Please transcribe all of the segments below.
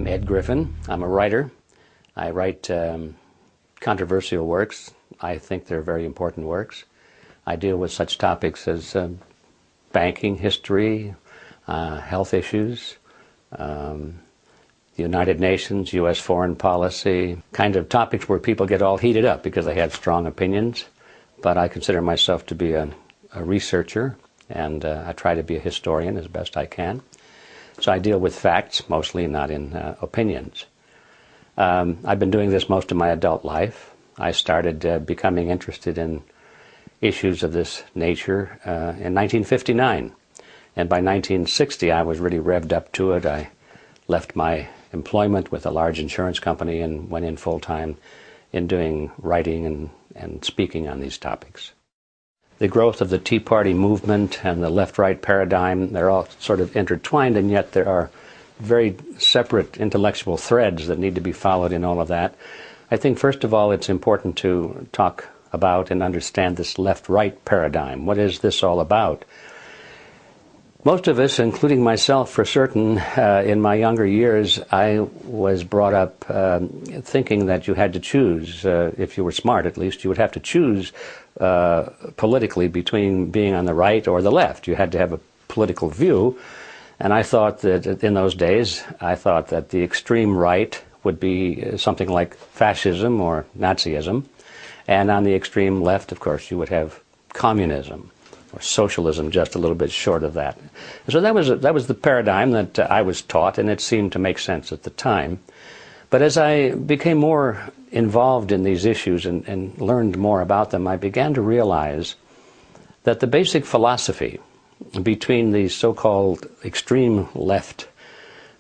I'm Ed Griffin. I'm a writer. I write controversial works. I think they're very important works. I deal with such topics as banking history, health issues, the United Nations, U.S. foreign policy, kind of topics where people get all heated up because they have strong opinions. But I consider myself to be a researcher, and I try to be a historian as best I can. So I deal with facts, mostly not in opinions. I've been doing this most of my adult life. I started becoming interested in issues of this nature in 1959. And by 1960, I was really revved up to it. I left my employment with a large insurance company and went in full-time in doing writing and speaking on these topics. The growth of the Tea Party movement and the left-right paradigm, they're all sort of intertwined, and yet there are very separate intellectual threads that need to be followed in all of that. I think, first of all, it's important to talk about and understand this left-right paradigm. What is this all about? Most of us, including myself for certain, in my younger years, I was brought up thinking that you had to choose, if you were smart at least, you would have to choose politically between being on the right or the left. You had to have a political view, and I thought that in those days, I thought that the extreme right would be something like fascism or Nazism, and on the extreme left, of course, you would have communism or socialism, just a little bit short of that. So that was the paradigm that I was taught, and it seemed to make sense at the time. But as I became more involved in these issues and learned more about them, I began to realize that the basic philosophy between the so-called extreme left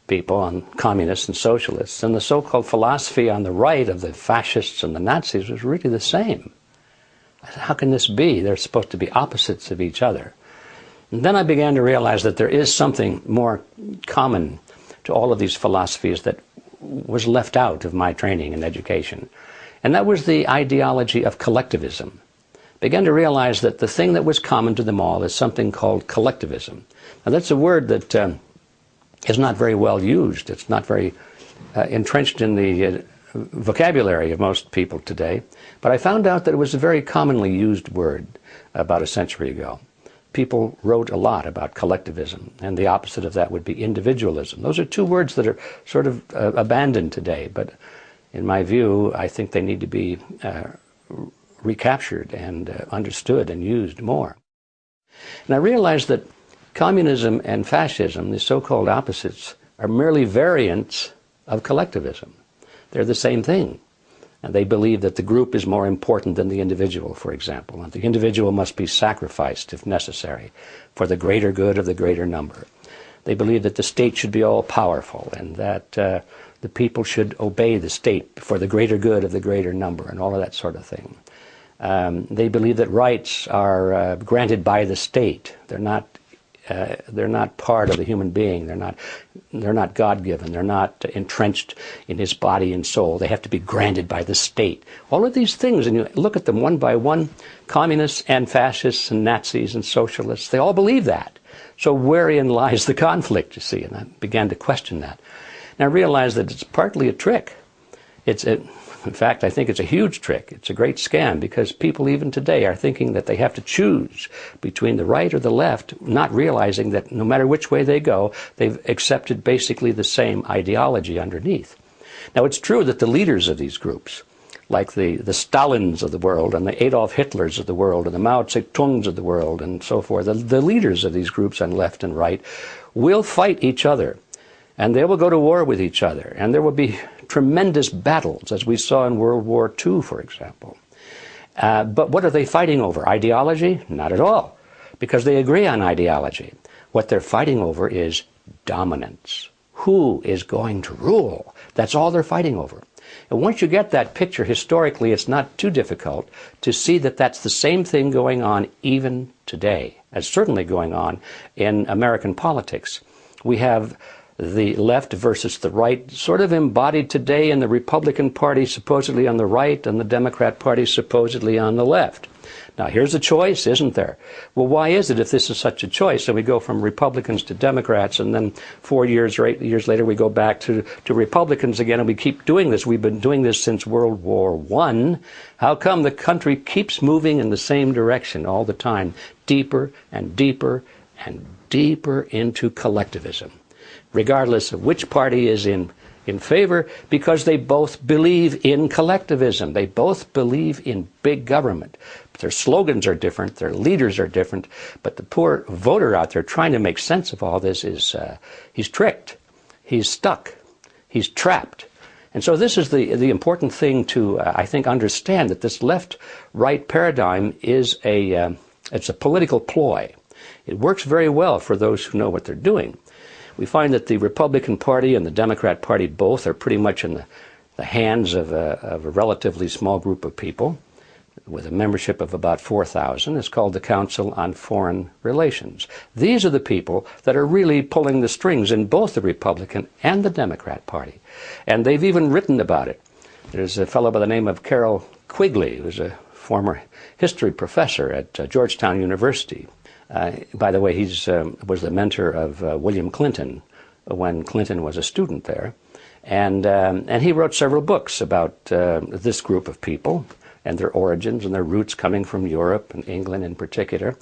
people, on communists and socialists, and the so-called philosophy on the right of the fascists and the Nazis was really the same. How can this be? They're supposed to be opposites of each other. And then I began to realize that there is something more common to all of these philosophies that was left out of my training and education. And that was the ideology of collectivism. I began to realize that the thing that was common to them all is something called collectivism. Now that's a word that is not very well used. It's not very entrenched in the vocabulary of most people today, but I found out that it was a very commonly used word about a century ago. People wrote a lot about collectivism, and the opposite of that would be individualism. Those are two words that are sort of abandoned today, but in my view, I think they need to be recaptured and understood and used more. And I realized that communism and fascism, the so-called opposites, are merely variants of collectivism. They're the same thing. And they believe that the group is more important than the individual, for example. And the individual must be sacrificed, if necessary, for the greater good of the greater number. They believe that the state should be all-powerful and that the people should obey the state for the greater good of the greater number and all of that sort of thing. They believe that rights are granted by the state. They're not part of the human being. They're not God-given. They're not entrenched in his body and soul. They have to be granted by the state. All of these things, and you look at them one by one, communists and fascists and Nazis and socialists, they all believe that. So wherein lies the conflict, you see? And I began to question that. And I realized that it's partly a trick. In fact, I think it's a huge trick. It's a great scam because people even today are thinking that they have to choose between the right or the left, not realizing that no matter which way they go, they've accepted basically the same ideology underneath. Now, it's true that the leaders of these groups, like the Stalins of the world and the Adolf Hitlers of the world and the Mao Zedongs of the world and so forth, the leaders of these groups on left and right will fight each other. And they will go to war with each other. And there will be tremendous battles, as we saw in World War II, for example. But what are they fighting over? Ideology? Not at all, because they agree on ideology. What they're fighting over is dominance. Who is going to rule? That's all they're fighting over. And once you get that picture historically, it's not too difficult to see that that's the same thing going on even today, as certainly going on in American politics. We have the left versus the right, sort of embodied today in the Republican Party supposedly on the right and the Democrat Party supposedly on the left. Now, here's a choice, isn't there? Well, why is it if this is such a choice? And we go from Republicans to Democrats, and then 4 years or 8 years later, we go back to Republicans again, and we keep doing this. We've been doing this since World War I. How come the country keeps moving in the same direction all the time, deeper and deeper and deeper into collectivism, regardless of which party is in favor? Because they both believe in collectivism. They both believe in big government. But their slogans are different, their leaders are different, but the poor voter out there trying to make sense of all this is, he's tricked, he's stuck, he's trapped. And so this is the important thing to, I think, understand, that this left-right paradigm is it's a political ploy. It works very well for those who know what they're doing. We find that the Republican Party and the Democrat Party both are pretty much in the hands of a relatively small group of people with a membership of about 4,000. It's called the Council on Foreign Relations. These are the people that are really pulling the strings in both the Republican and the Democrat Party. And they've even written about it. There's a fellow by the name of Carroll Quigley, who's a former history professor at Georgetown University. By the way, he was the mentor of William Clinton when Clinton was a student there. And he wrote several books about this group of people and their origins and their roots coming from Europe and England in particular.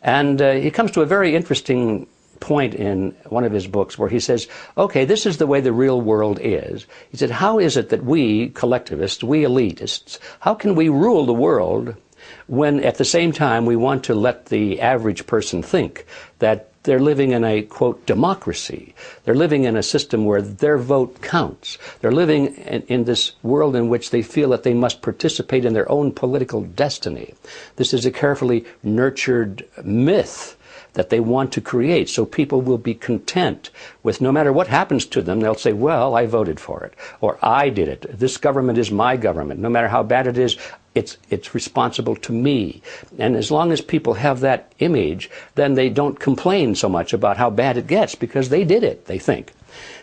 And he comes to a very interesting point in one of his books where he says, okay, this is the way the real world is. He said, how is it that we collectivists, we elitists, how can we rule the world when at the same time we want to let the average person think that they're living in a, quote, democracy. They're living in a system where their vote counts. They're living in this world in which they feel that they must participate in their own political destiny. This is a carefully nurtured myth that they want to create, so people will be content with no matter what happens to them, they'll say, well, I voted for it, or I did it. This government is my government. No matter how bad it is, it's responsible to me. And as long as people have that image, then they don't complain so much about how bad it gets, because they did it, they think.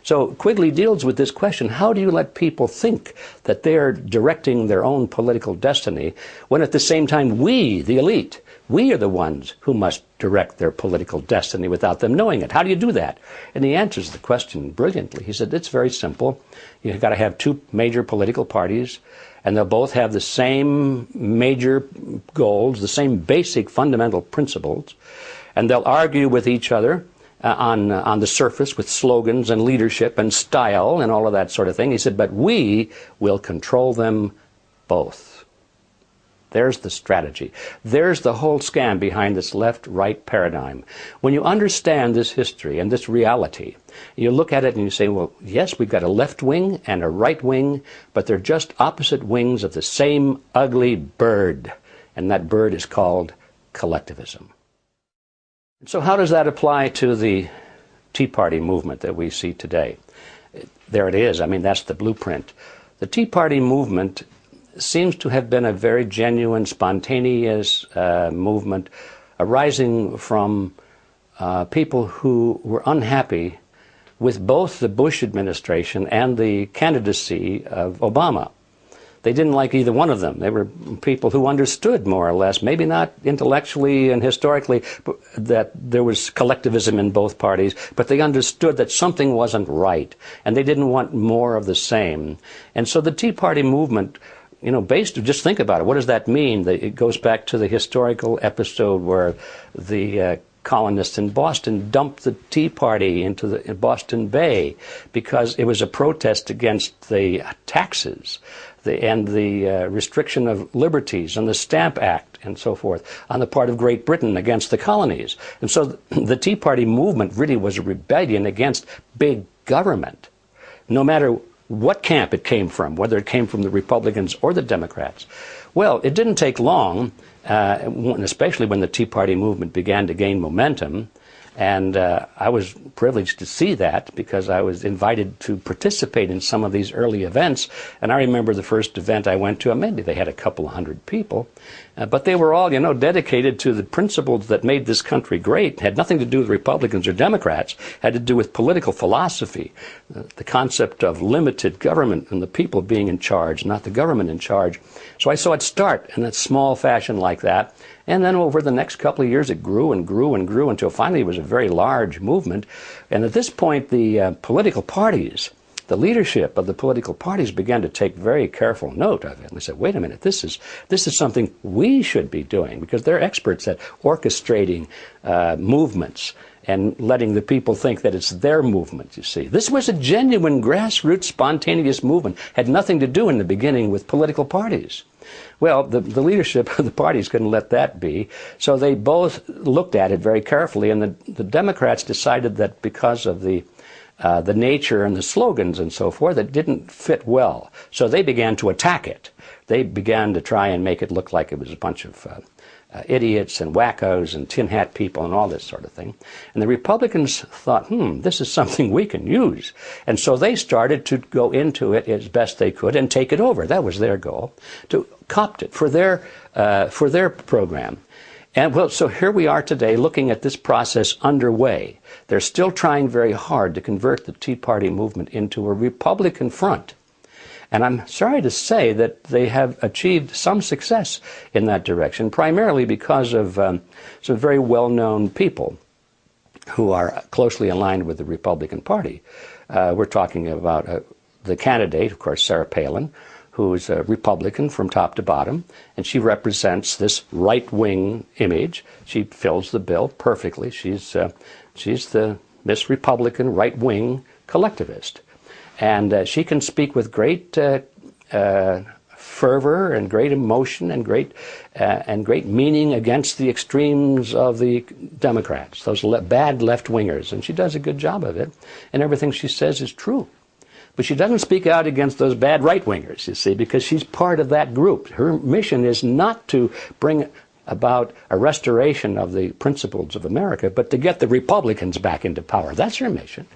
So Quigley deals with this question, how do you let people think that they're directing their own political destiny when at the same time we, the elite, we are the ones who must direct their political destiny without them knowing it? How do you do that? And he answers the question brilliantly. He said, it's very simple. You've got to have two major political parties, and they'll both have the same major goals, the same basic fundamental principles, and they'll argue with each other on the surface with slogans and leadership and style and all of that sort of thing. He said, but we will control them both. There's the strategy. There's the whole scam behind this left-right paradigm. When you understand this history and this reality, you look at it and you say, well, yes, we've got a left wing and a right wing, but they're just opposite wings of the same ugly bird. And that bird is called collectivism. So how does that apply to the Tea Party movement that we see today? There it is. I mean, that's the blueprint. The Tea Party movement seems to have been a very genuine, spontaneous movement arising from people who were unhappy with both the Bush administration and the candidacy of Obama. They didn't like either one of them. They were people who understood, more or less, maybe not intellectually and historically, that there was collectivism in both parties, but they understood that something wasn't right, and they didn't want more of the same. And so the Tea Party movement, you know, just think about it. What does that mean? It goes back to the historical episode where the colonists in Boston dumped the Tea Party into the Boston Bay because it was a protest against the taxes and the restriction of liberties and the Stamp Act and so forth on the part of Great Britain against the colonies. And so the Tea Party movement really was a rebellion against big government, no matter what camp it came from, whether it came from the Republicans or the Democrats. Well, it didn't take long, especially when the Tea Party movement began to gain momentum, And I was privileged to see that because I was invited to participate in some of these early events. And I remember the first event I went to, maybe they had a couple of hundred people, but they were all, dedicated to the principles that made this country great. It had nothing to do with Republicans or Democrats. It had to do with political philosophy, the concept of limited government and the people being in charge, not the government in charge. So I saw it start in a small fashion like that. And then over the next couple of years, it grew and grew and grew until finally it was a very large movement. And at this point, the political parties, the leadership of the political parties began to take very careful note of it. And they said, wait a minute, this is something we should be doing, because they're experts at orchestrating movements and letting the people think that it's their movement, you see. This was a genuine grassroots spontaneous movement. Had nothing to do in the beginning with political parties. Well, the leadership of the parties couldn't let that be, so they both looked at it very carefully, and the Democrats decided that because of the nature and the slogans and so forth, it didn't fit well. So they began to attack it. They began to try and make it look like it was a bunch of idiots and wackos and tin hat people and all this sort of thing. And the Republicans thought, this is something we can use. And so they started to go into it as best they could and take it over. That was their goal, to copt it for their program. And well, so here we are today looking at this process underway. They're still trying very hard to convert the Tea Party movement into a Republican front. And I'm sorry to say that they have achieved some success in that direction, primarily because of some very well-known people who are closely aligned with the Republican Party. We're talking about the candidate, of course, Sarah Palin, who is a Republican from top to bottom, and she represents this right-wing image. She fills the bill perfectly. She's the Miss Republican right-wing collectivist. And she can speak with great fervor and great emotion and great meaning against the extremes of the Democrats, those bad left-wingers. And she does a good job of it, and everything she says is true. But she doesn't speak out against those bad right-wingers, you see, because she's part of that group. Her mission is not to bring about a restoration of the principles of America, but to get the Republicans back into power. That's her mission.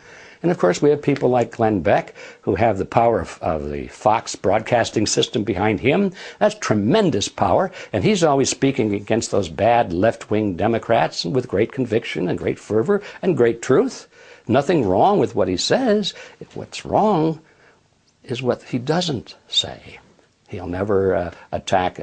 And of course, we have people like Glenn Beck, who have the power of the Fox broadcasting system behind him. That's tremendous power. And he's always speaking against those bad left-wing Democrats with great conviction and great fervor and great truth. Nothing wrong with what he says. What's wrong is what he doesn't say. He'll never attack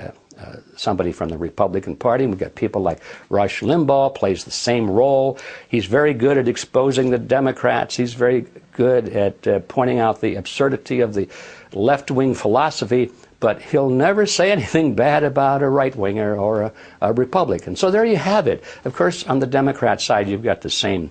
somebody from the Republican Party. We've got people like Rush Limbaugh, plays the same role. He's very good at exposing the Democrats. He's very good at pointing out the absurdity of the left-wing philosophy, but he'll never say anything bad about a right-winger or a Republican. So there you have it. Of course, on the Democrat side, you've got the same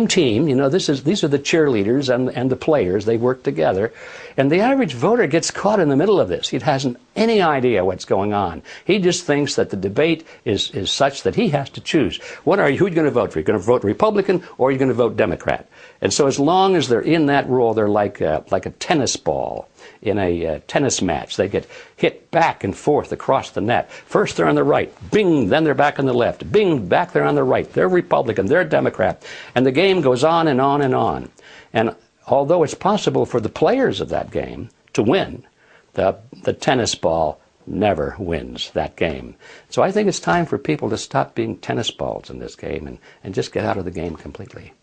team. These are the cheerleaders and the players. They work together. And the average voter gets caught in the middle of this. He hasn't any idea what's going on. He just thinks that the debate is such that he has to choose. Who are you going to vote for? Are you going to vote Republican or are you going to vote Democrat? And so as long as they're in that role, they're like a tennis ball in a tennis match. They get hit back and forth across the net. First they're on the right, bing, then they're back on the left, bing, back they're on the right. They're Republican, they're Democrat. And the game goes on and on and on. And although it's possible for the players of that game to win, the tennis ball never wins that game. So I think it's time for people to stop being tennis balls in this game and just get out of the game completely.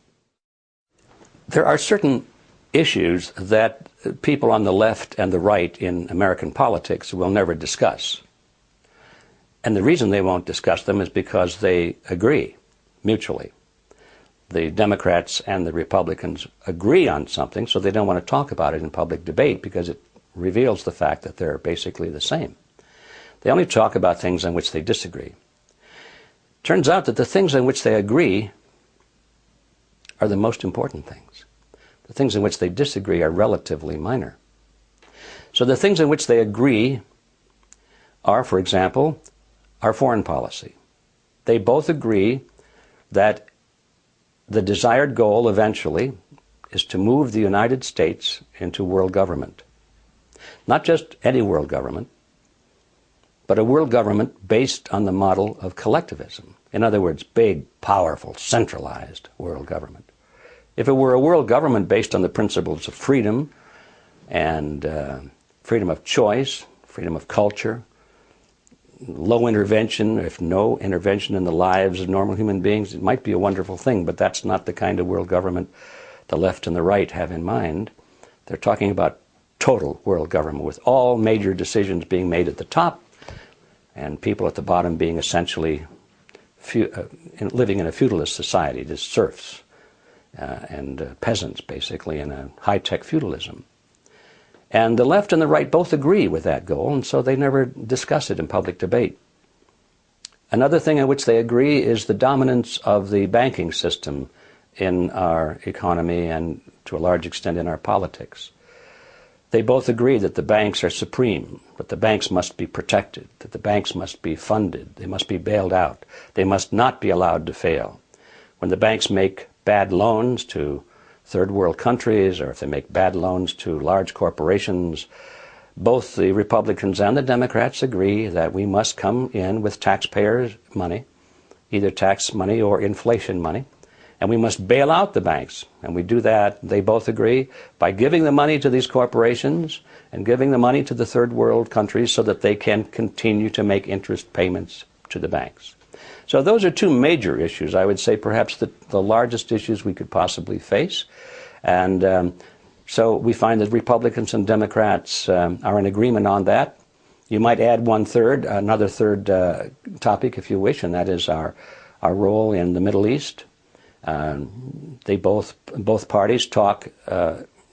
There are certain issues that people on the left and the right in American politics will never discuss. And the reason they won't discuss them is because they agree mutually. The Democrats and the Republicans agree on something, so they don't want to talk about it in public debate because it reveals the fact that they're basically the same. They only talk about things on which they disagree. Turns out that the things on which they agree are the most important things. The things in which they disagree are relatively minor. So the things in which they agree are, for example, our foreign policy. They both agree that the desired goal eventually is to move the United States into world government. Not just any world government, but a world government based on the model of collectivism. In other words, big, powerful, centralized world government. If it were a world government based on the principles of freedom and freedom of choice, freedom of culture, low intervention, if no intervention in the lives of normal human beings, it might be a wonderful thing, but that's not the kind of world government the left and the right have in mind. They're talking about total world government with all major decisions being made at the top and people at the bottom being essentially living in a feudalist society, just serfs and peasants, basically, in a high-tech feudalism. And the left and the right both agree with that goal, and so they never discuss it in public debate. Another thing in which they agree is the dominance of the banking system in our economy and, to a large extent, in our politics. They both agree that the banks are supreme, that the banks must be protected, that the banks must be funded, they must be bailed out, they must not be allowed to fail. When the banks make bad loans to third world countries, or if they make bad loans to large corporations, both the Republicans and the Democrats agree that we must come in with taxpayers' money, either tax money or inflation money, and we must bail out the banks. And we do that, they both agree, by giving the money to these corporations and giving the money to the third world countries so that they can continue to make interest payments to the banks. So those are two major issues, I would say perhaps the largest issues we could possibly face. And so we find that Republicans and Democrats are in agreement on that. You might add another third topic if you wish, and that is our role in the Middle East. Both parties talk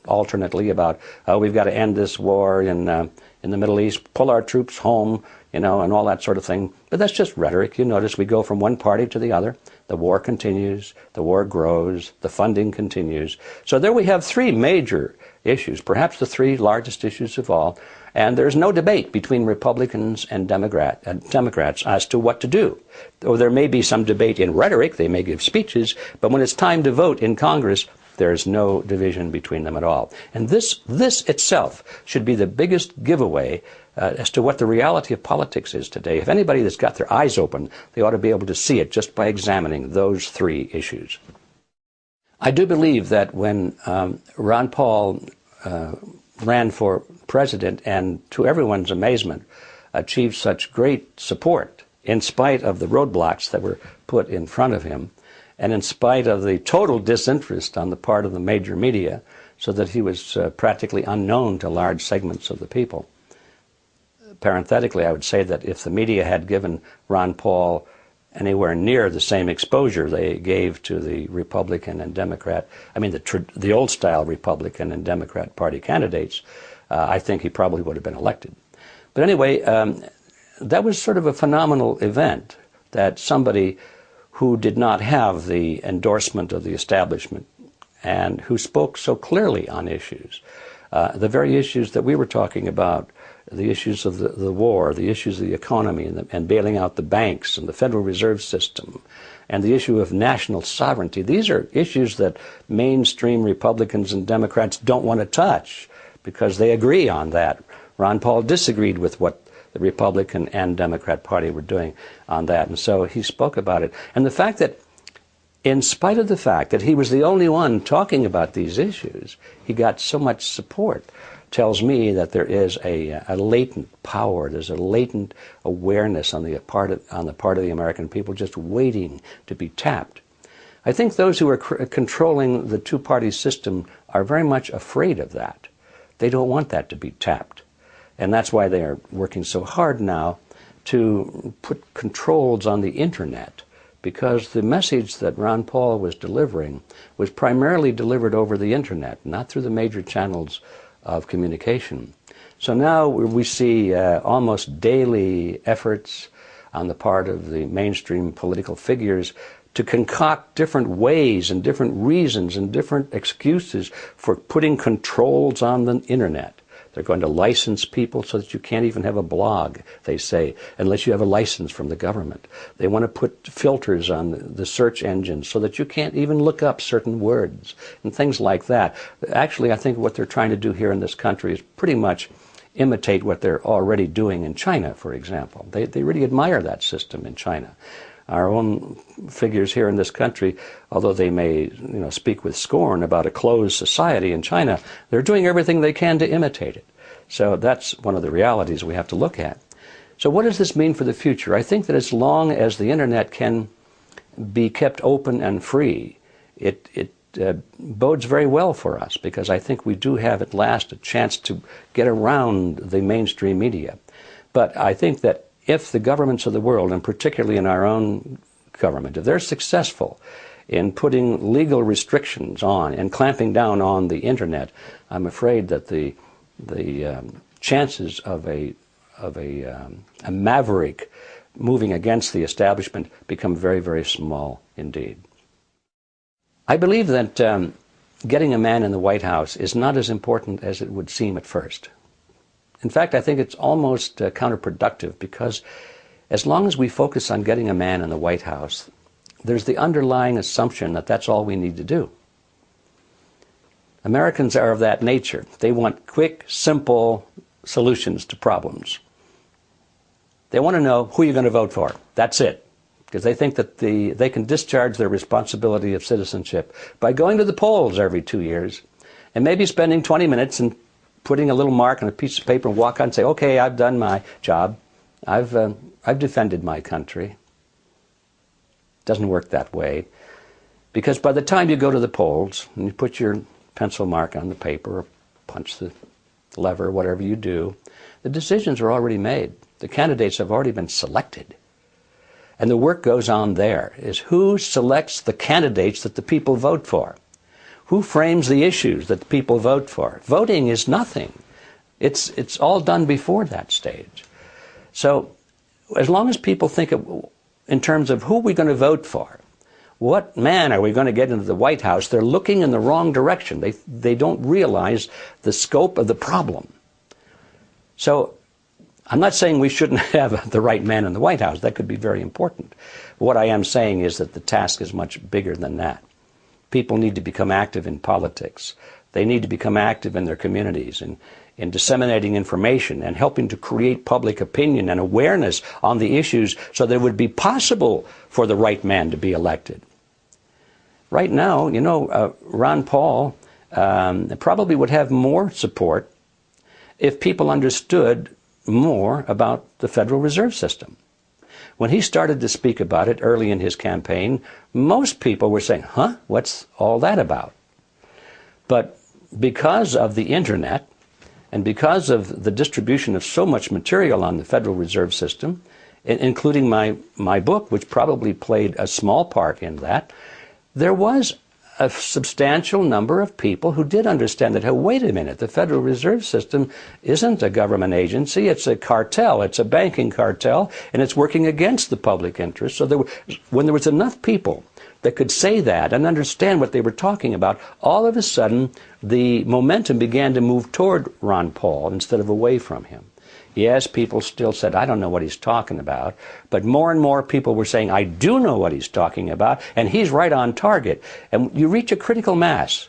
alternately about, we've got to end this war in the Middle East, pull our troops home, and all that sort of thing. But that's just rhetoric. You notice we go from one party to the other. The war continues, the war grows, the funding continues. So there we have three major issues, perhaps the three largest issues of all. And there's no debate between Republicans and Democrats as to what to do. Though there may be some debate in rhetoric, they may give speeches, but when it's time to vote in Congress, there's no division between them at all. And this itself should be the biggest giveaway as to what the reality of politics is today. If anybody that's got their eyes open, they ought to be able to see it just by examining those three issues. I do believe that when Ron Paul ran for president and, to everyone's amazement, achieved such great support in spite of the roadblocks that were put in front of him, and in spite of the total disinterest on the part of the major media, so that he was practically unknown to large segments of the people. Parenthetically, I would say that if the media had given Ron Paul anywhere near the same exposure they gave to the Republican and Democrat, the old-style Republican and Democrat Party candidates, I think he probably would have been elected. But anyway, that was sort of a phenomenal event, that somebody who did not have the endorsement of the establishment and who spoke so clearly on issues, the very issues that we were talking about, the issues of the war, the issues of the economy and bailing out the banks and the Federal Reserve System, and the issue of national sovereignty. These are issues that mainstream Republicans and Democrats don't want to touch because they agree on that. Ron Paul disagreed with what the Republican and Democrat Party were doing on that, and so he spoke about it. And the fact that, in spite of the fact that he was the only one talking about these issues, he got so much support, tells me that there is a latent power, there's a latent awareness on the part of the American people just waiting to be tapped. I think those who are controlling the two-party system are very much afraid of that. They don't want that to be tapped. And that's why they are working so hard now to put controls on the Internet, because the message that Ron Paul was delivering was primarily delivered over the Internet, not through the major channels of communication. So now we see almost daily efforts on the part of the mainstream political figures to concoct different ways and different reasons and different excuses for putting controls on the Internet. They're going to license people so that you can't even have a blog, they say, unless you have a license from the government. They want to put filters on the search engines so that you can't even look up certain words and things like that. Actually, I think what they're trying to do here in this country is pretty much imitate what they're already doing in China, for example. They really admire that system in China. Our own figures here in this country, although they may speak with scorn about a closed society in China, they're doing everything they can to imitate it. So that's one of the realities we have to look at. So what does this mean for the future? I think that as long as the Internet can be kept open and free, it bodes very well for us, because I think we do have at last a chance to get around the mainstream media. But I think that if the governments of the world, and particularly in our own government, if they're successful in putting legal restrictions on and clamping down on the Internet, I'm afraid that the chances of a maverick moving against the establishment become very, very small indeed. I believe that getting a man in the White House is not as important as it would seem at first. In fact, I think it's almost counterproductive, because as long as we focus on getting a man in the White House, there's the underlying assumption that that's all we need to do. Americans are of that nature. They want quick, simple solutions to problems. They want to know who you're going to vote for. That's it. Because they think that they can discharge their responsibility of citizenship by going to the polls every 2 years and maybe spending 20 minutes and putting a little mark on a piece of paper and walk out and say, okay, I've done my job. I've defended my country. It doesn't work that way. Because by the time you go to the polls and you put your pencil mark on the paper or punch the lever, whatever you do, the decisions are already made. The candidates have already been selected. And the work goes on there, is who selects the candidates that the people vote for? Who frames the issues that the people vote for? Voting is nothing. It's all done before that stage. So as long as people think in terms of who we're going to vote for, what man are we going to get into the White House, they're looking in the wrong direction. They don't realize the scope of the problem. So I'm not saying we shouldn't have the right man in the White House. That could be very important. What I am saying is that the task is much bigger than that. People need to become active in politics. They need to become active in their communities and in disseminating information and helping to create public opinion and awareness on the issues so that it would be possible for the right man to be elected. Right now, Ron Paul probably would have more support if people understood more about the Federal Reserve System. When he started to speak about it early in his campaign, most people were saying, huh, what's all that about? But because of the Internet and because of the distribution of so much material on the Federal Reserve System, including my book, which probably played a small part in that, there was a substantial number of people who did understand that, hey, wait a minute, the Federal Reserve System isn't a government agency, it's a cartel, it's a banking cartel, and it's working against the public interest. So when there was enough people that could say that and understand what they were talking about, all of a sudden the momentum began to move toward Ron Paul instead of away from him. Yes, people still said, I don't know what he's talking about, but more and more people were saying, I do know what he's talking about, and he's right on target. And you reach a critical mass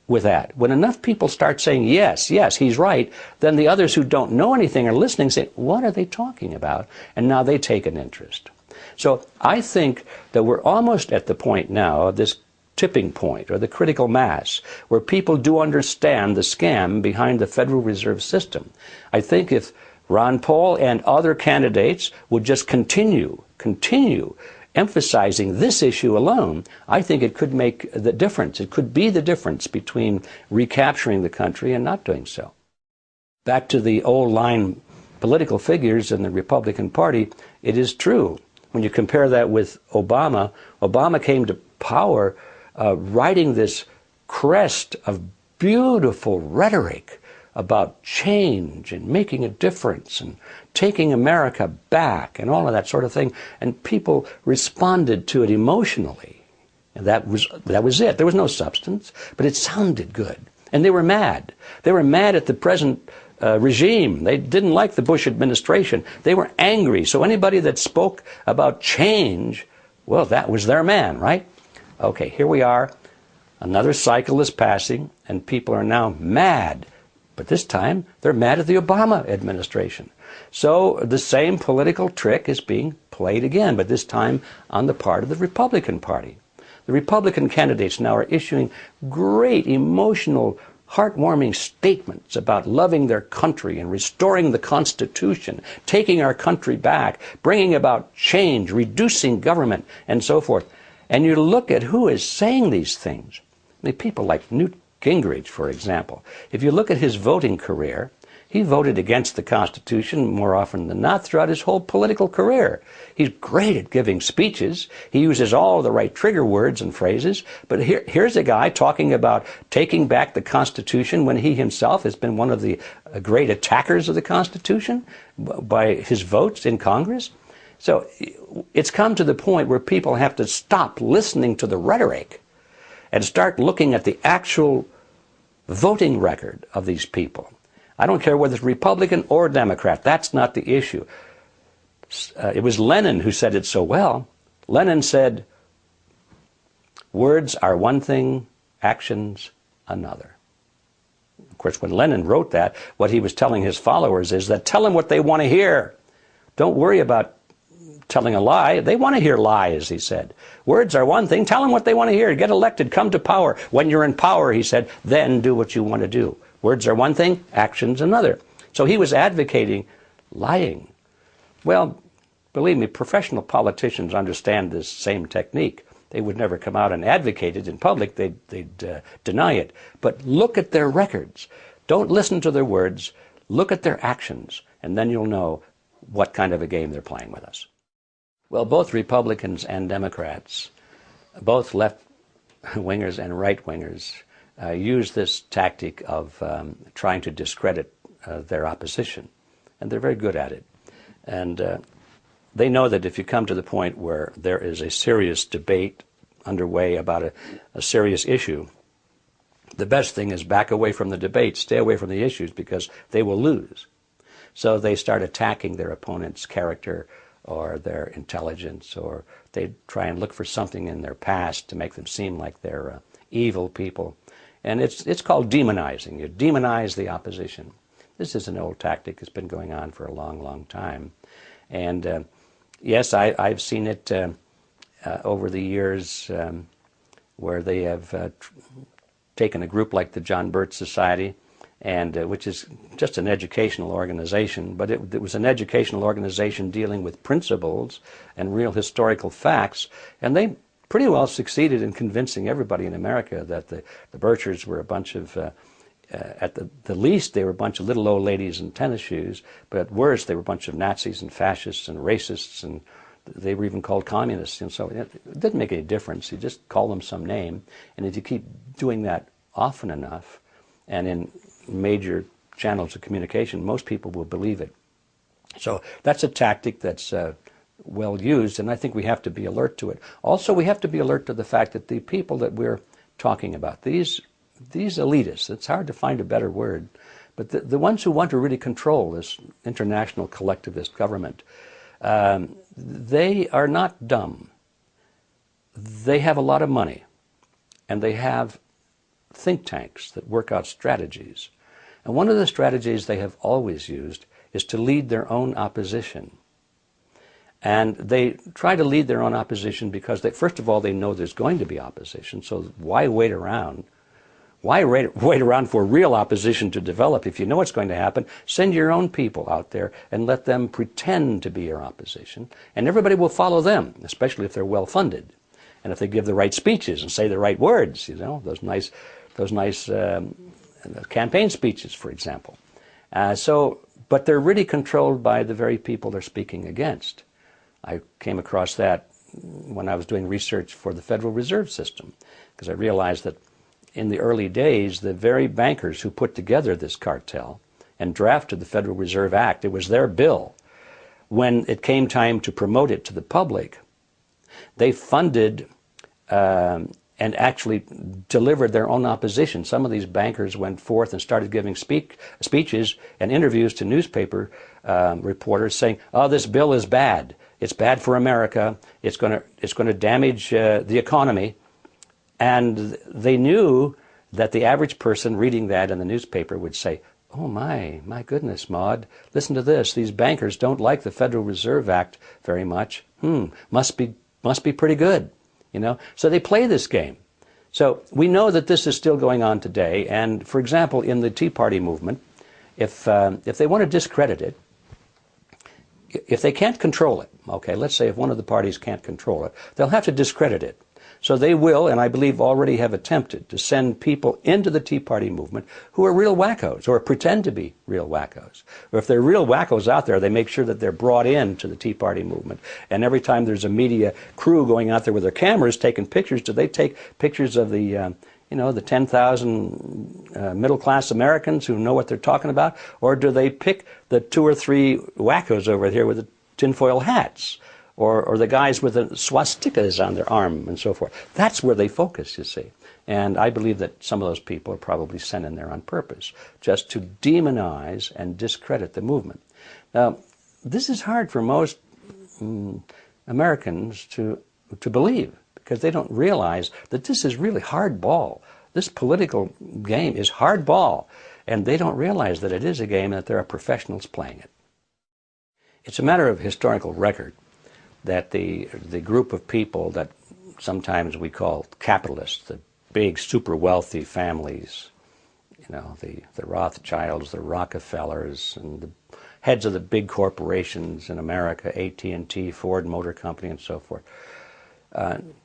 with that. When enough people start saying, yes, he's right, then the others who don't know anything are listening, say, what are they talking about? And now they take an interest. So I think that we're almost at the point now of this tipping point, or the critical mass, where people do understand the scam behind the Federal Reserve System. I think if Ron Paul and other candidates would just continue emphasizing this issue alone, I think it could make the difference. It could be the difference between recapturing the country and not doing so. Back to the old line political figures in the Republican Party, it is true. When you compare that with Obama, Obama came to power riding this crest of beautiful rhetoric about change and making a difference and taking America back and all of that sort of thing. And people responded to it emotionally. And that was it. There was no substance, but it sounded good. And they were mad. They were mad at the present regime. They didn't like the Bush administration. They were angry. So anybody that spoke about change, well, that was their man, right? Okay, here we are. Another cycle is passing, and people are now mad But this time, they're mad at the Obama administration. So the same political trick is being played again, but this time on the part of the Republican Party. The Republican candidates now are issuing great emotional, heartwarming statements about loving their country and restoring the Constitution, taking our country back, bringing about change, reducing government, and so forth. And you look at who is saying these things. I mean, people like Newt Gingrich, for example. If you look at his voting career, he voted against the Constitution more often than not throughout his whole political career. He's great at giving speeches. He uses all the right trigger words and phrases. But here's a guy talking about taking back the Constitution when he himself has been one of the great attackers of the Constitution by his votes in Congress. So it's come to the point where people have to stop listening to the rhetoric and start looking at the actual voting record of these people. I don't care whether it's Republican or Democrat. That's not the issue. It was Lenin who said it so well. Lenin said, words are one thing, actions another. Of course, when Lenin wrote that, what he was telling his followers is that tell them what they want to hear. Don't worry about telling a lie. They want to hear lies, he said. Words are one thing. Tell them what they want to hear. Get elected. Come to power. When you're in power, he said, then do what you want to do. Words are one thing, actions another. So he was advocating lying. Well, believe me, professional politicians understand this same technique. They would never come out and advocate it in public. They'd deny it. But look at their records. Don't listen to their words. Look at their actions, and then you'll know what kind of a game they're playing with us. Well, both Republicans and Democrats, both left-wingers and right-wingers, use this tactic of trying to discredit their opposition, and they're very good at it. And they know that if you come to the point where there is a serious debate underway about a serious issue, the best thing is back away from the debate, stay away from the issues, because they will lose. So they start attacking their opponent's character or their intelligence, or they try and look for something in their past to make them seem like they're evil people. And it's called demonizing. You demonize the opposition. This is an old tactic. It's been going on for a long, long time. And yes, I've seen it over the years where they have taken a group like the John Birch Society, and which is just an educational organization, but it was an educational organization dealing with principles and real historical facts, and they pretty well succeeded in convincing everybody in America that the Birchers were a bunch of, at the least, they were a bunch of little old ladies in tennis shoes, but at worst, they were a bunch of Nazis and fascists and racists, and they were even called communists. And so it didn't make any difference. You just call them some name, and if you keep doing that often enough, and in major channels of communication, most people will believe it. So that's a tactic that's well used, and I think we have to be alert to it. Also, we have to be alert to the fact that the people that we're talking about, these elitists, it's hard to find a better word, but the ones who want to really control this international collectivist government, they are not dumb. They have a lot of money, and they have think tanks that work out strategies. And one of the strategies they have always used is to lead their own opposition. And they try to lead their own opposition because, first of all, they know there's going to be opposition, so why wait around? Why wait around for real opposition to develop? If you know what's going to happen, send your own people out there and let them pretend to be your opposition, and everybody will follow them, especially if they're well-funded. And if they give the right speeches and say the right words, you know, those nice campaign speeches, for example. But they're really controlled by the very people they're speaking against. I came across that when I was doing research for the Federal Reserve System, because I realized that in the early days, the very bankers who put together this cartel and drafted the Federal Reserve Act, it was their bill. When it came time to promote it to the public, they funded and actually delivered their own opposition. Some of these bankers went forth and started giving speeches and interviews to newspaper reporters saying, oh, this bill is bad. It's bad for America. It's going to damage the economy. And they knew that the average person reading that in the newspaper would say, oh my goodness, Maud, listen to this. These bankers don't like the Federal Reserve Act very much. Must be pretty good, you know. So they play this game. So we know that this is still going on today. And for example, in the Tea Party movement, if they want to discredit it, if they can't control it, okay, let's say if one of the parties can't control it, they'll have to discredit it. So they will, and I believe already have attempted, to send people into the Tea Party movement who are real wackos or pretend to be real wackos. Or if they're real wackos out there, they make sure that they're brought into the Tea Party movement. And every time there's a media crew going out there with their cameras taking pictures, do they take pictures of the the 10,000 middle-class Americans who know what they're talking about? Or do they pick the 2 or 3 wackos over here with the tinfoil hats? Or the guys with the swastikas on their arm and so forth? That's where they focus, you see. And I believe that some of those people are probably sent in there on purpose, just to demonize and discredit the movement. Now, this is hard for most Americans to believe, because they don't realize that this is really hardball. This political game is hardball, and they don't realize that it is a game and that there are professionals playing it. It's a matter of historical record that the group of people that sometimes we call capitalists, the big super wealthy families, the Rothschilds, the Rockefellers, and the heads of the big corporations in America, AT&T, Ford Motor Company, and so forth.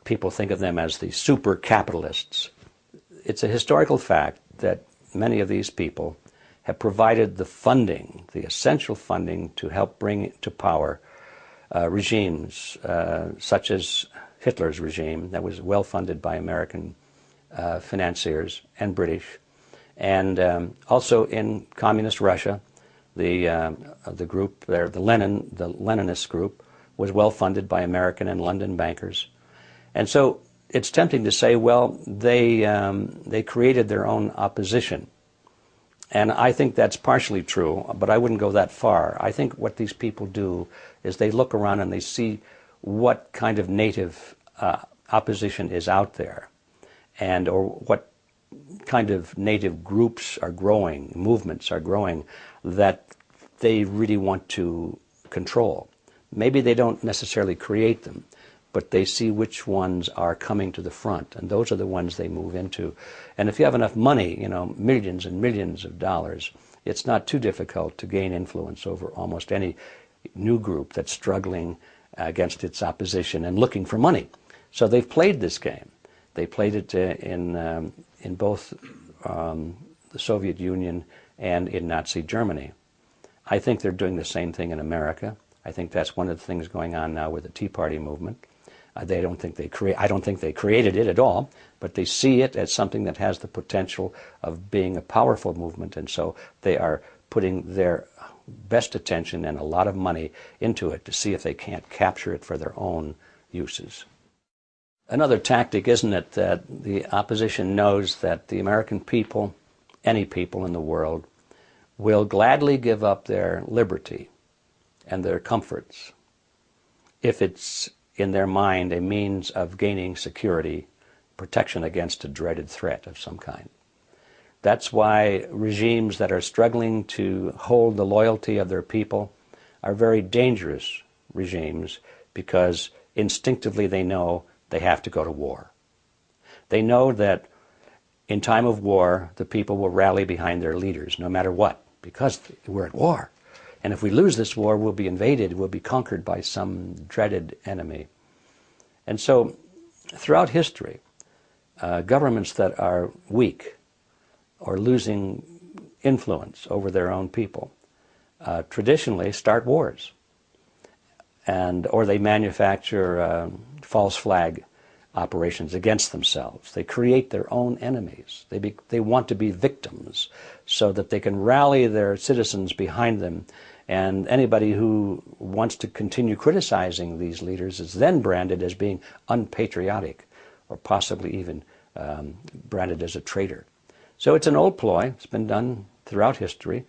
People think of them as the super capitalists. It's a historical fact that many of these people have provided the funding, the essential funding, to help bring to power regimes such as Hitler's regime, that was well funded by American financiers and British, and also in communist Russia, the group there, the Leninist group, was well funded by American and London bankers. And so it's tempting to say, well, they created their own opposition. And I think that's partially true, but I wouldn't go that far. I think what these people do is they look around and they see what kind of native opposition is out there, and or what kind of native groups are growing, movements are growing, that they really want to control. Maybe they don't necessarily create them, but they see which ones are coming to the front, and those are the ones they move into. And if you have enough money, millions and millions of dollars, it's not too difficult to gain influence over almost any new group that's struggling against its opposition and looking for money. So they've played this game. They played it in both the Soviet Union and in Nazi Germany. I think they're doing the same thing in America. I think that's one of the things going on now with the Tea Party movement. I don't think they created it at all, but they see it as something that has the potential of being a powerful movement, and so they are putting their best attention and a lot of money into it to see if they can't capture it for their own uses. Another tactic, isn't it, that the opposition knows that the American people, any people in the world, will gladly give up their liberty and their comforts if it's in their mind a means of gaining security, protection against a dreaded threat of some kind. That's why regimes that are struggling to hold the loyalty of their people are very dangerous regimes, because instinctively they know they have to go to war. They know that in time of war, the people will rally behind their leaders no matter what, because we're at war. And if we lose this war, we'll be invaded, we'll be conquered by some dreaded enemy. And so throughout history, governments that are weak or losing influence over their own people traditionally start wars, or they manufacture false flag operations against themselves. They create their own enemies. They want to be victims so that they can rally their citizens behind them, and anybody who wants to continue criticizing these leaders is then branded as being unpatriotic, or possibly even branded as a traitor. So it's an old ploy. It's been done throughout history.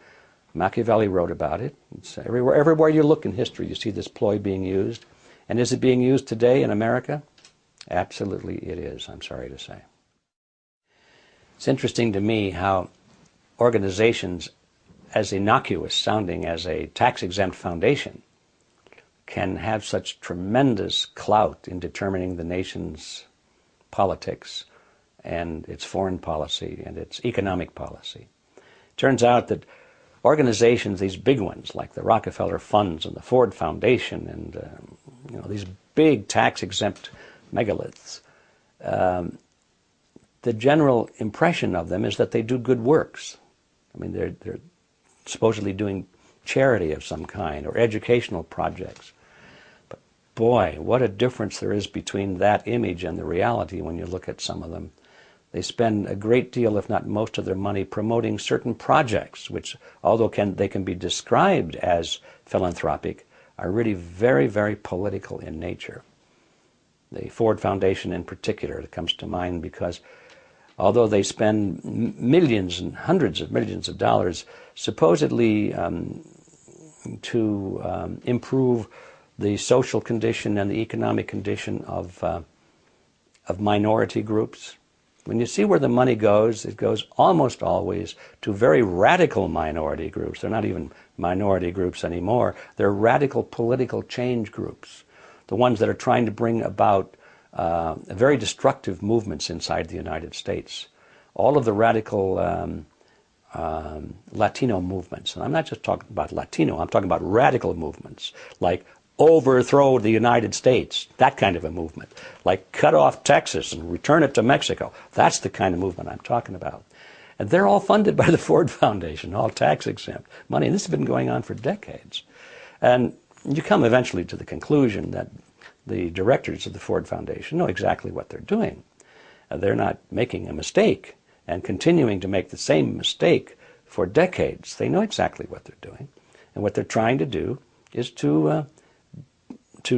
Machiavelli wrote about it. It's everywhere you look in history, you see this ploy being used. And is it being used today in America? Absolutely it is, I'm sorry to say. It's interesting to me how organizations as innocuous sounding as a tax-exempt foundation can have such tremendous clout in determining the nation's politics and its foreign policy and its economic policy. Turns out that organizations, these big ones like the Rockefeller Funds and the Ford Foundation and these big tax-exempt megaliths, the general impression of them is that they do good works. I mean, they're supposedly doing charity of some kind or educational projects. But boy, what a difference there is between that image and the reality when you look at some of them. They spend a great deal, if not most of their money, promoting certain projects, which, although they can be described as philanthropic, are really very, very political in nature. The Ford Foundation in particular, it comes to mind because although they spend millions and hundreds of millions of dollars supposedly to improve the social condition and the economic condition of minority groups, when you see where the money goes, it goes almost always to very radical minority groups. They're not even minority groups anymore. They're radical political change groups, the ones that are trying to bring about very destructive movements inside the United States. All of the radical Latino movements, and I'm not just talking about Latino, I'm talking about radical movements, like overthrow the United States, that kind of a movement, like cut off Texas and return it to Mexico. That's the kind of movement I'm talking about. And they're all funded by the Ford Foundation, all tax-exempt money. And this has been going on for decades. And you come eventually to the conclusion that the directors of the Ford Foundation know exactly what they're doing. They're not making a mistake and continuing to make the same mistake for decades. They know exactly what they're doing. And what they're trying to do is to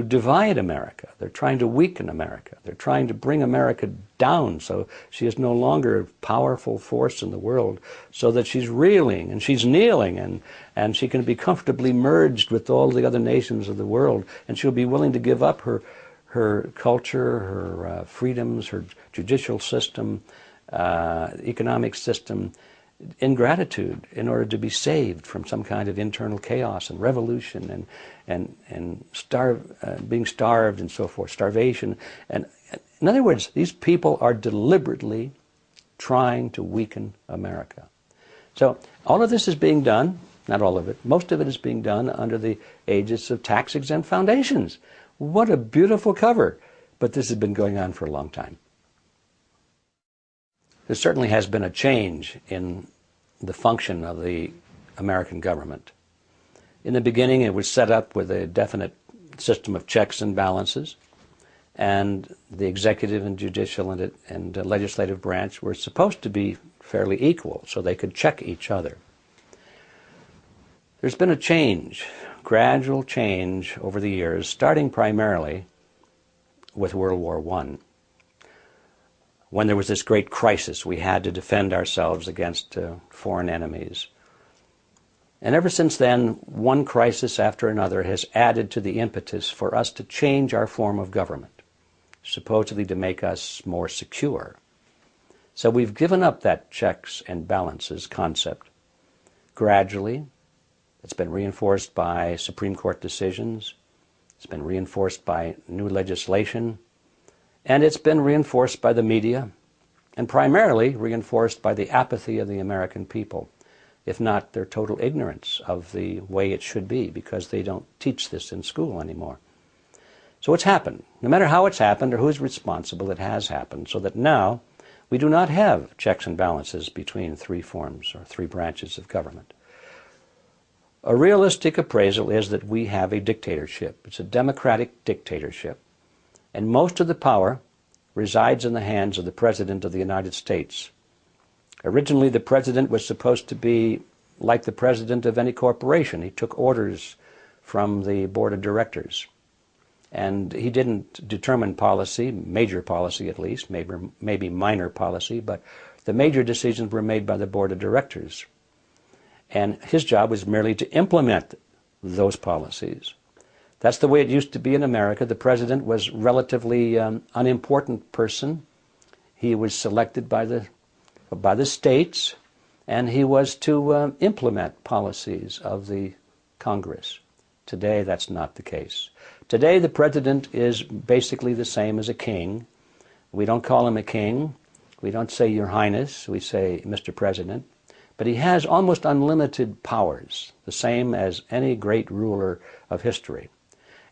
divide America. They're trying to weaken America. They're trying to bring America down so she is no longer a powerful force in the world, so that she's reeling and she's kneeling and she can be comfortably merged with all the other nations of the world, and she'll be willing to give up her culture, her freedoms, her judicial system, economic system, in gratitude in order to be saved from some kind of internal chaos and revolution and being starved and so forth, starvation. And in other words, these people are deliberately trying to weaken America. So all of this is being done, not all of it, most of it is being done under the aegis of tax-exempt foundations. What a beautiful cover. But this has been going on for a long time. There certainly has been a change in the function of the American government. In the beginning, it was set up with a definite system of checks and balances, and the executive and judicial and legislative branch were supposed to be fairly equal, so they could check each other. There's been a change, gradual change over the years, starting primarily with World War I. When there was this great crisis, we had to defend ourselves against foreign enemies. And ever since then, one crisis after another has added to the impetus for us to change our form of government, supposedly to make us more secure. So we've given up that checks and balances concept. Gradually, it's been reinforced by Supreme Court decisions, it's been reinforced by new legislation, and it's been reinforced by the media, and primarily reinforced by the apathy of the American people, if not their total ignorance of the way it should be, because they don't teach this in school anymore. So what's happened? No matter how it's happened or who's responsible, it has happened, so that now we do not have checks and balances between three forms or three branches of government. A realistic appraisal is that we have a dictatorship. It's a democratic dictatorship. And most of the power resides in the hands of the President of the United States. Originally, the President was supposed to be like the President of any corporation. He took orders from the Board of Directors. And he didn't determine policy, major policy at least, maybe minor policy, but the major decisions were made by the Board of Directors. And his job was merely to implement those policies. That's the way it used to be in America. The president was a relatively unimportant person. He was selected by the states, and he was to implement policies of the Congress. Today, that's not the case. Today, the president is basically the same as a king. We don't call him a king. We don't say Your Highness. We say Mr. President. But he has almost unlimited powers, the same as any great ruler of history.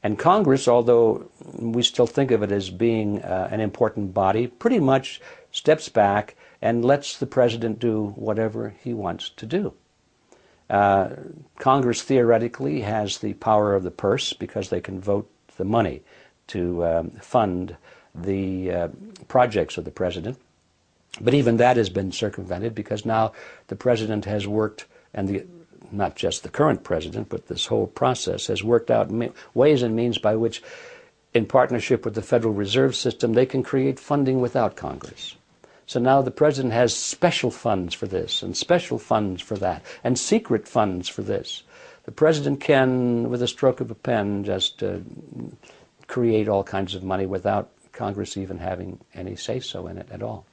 And Congress, although we still think of it as being an important body, pretty much steps back and lets the president do whatever he wants to do. Congress theoretically has the power of the purse because they can vote the money to fund the projects of the president. But even that has been circumvented because now the president has worked, and not just the current president, but this whole process has worked out ways and means by which, in partnership with the Federal Reserve System, they can create funding without Congress. So now the president has special funds for this and special funds for that and secret funds for this. The president can, with a stroke of a pen, just create all kinds of money without Congress even having any say-so in it at all.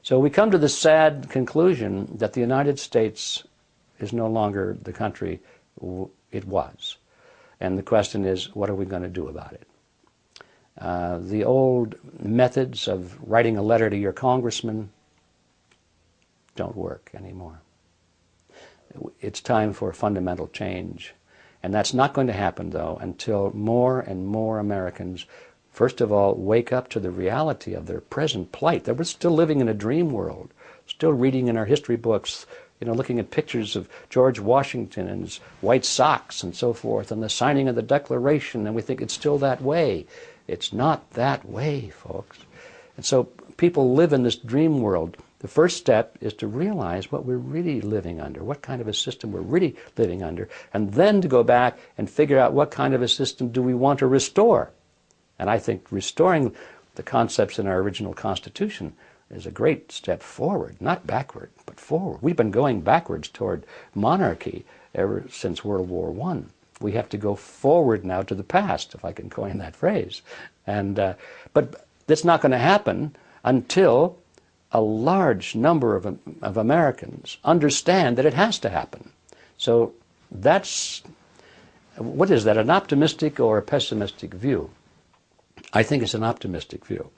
So we come to the sad conclusion that the United States is no longer the country it was. And the question is, what are we going to do about it? The old methods of writing a letter to your congressman don't work anymore. It's time for fundamental change. And that's not going to happen, though, until more and more Americans, first of all, wake up to the reality of their present plight. That we're still living in a dream world, still reading in our history books, looking at pictures of George Washington and his white socks and so forth, and the signing of the Declaration, and we think it's still that way. It's not that way, folks. And so people live in this dream world. The first step is to realize what we're really living under, what kind of a system we're really living under, and then to go back and figure out what kind of a system do we want to restore. And I think restoring the concepts in our original Constitution is a great step forward, not backward, but forward. We've been going backwards toward monarchy ever since World War I. We have to go forward now to the past, if I can coin that phrase. But that's not going to happen until a large number of Americans understand that it has to happen. So that's, what is that, an optimistic or a pessimistic view? I think it's an optimistic view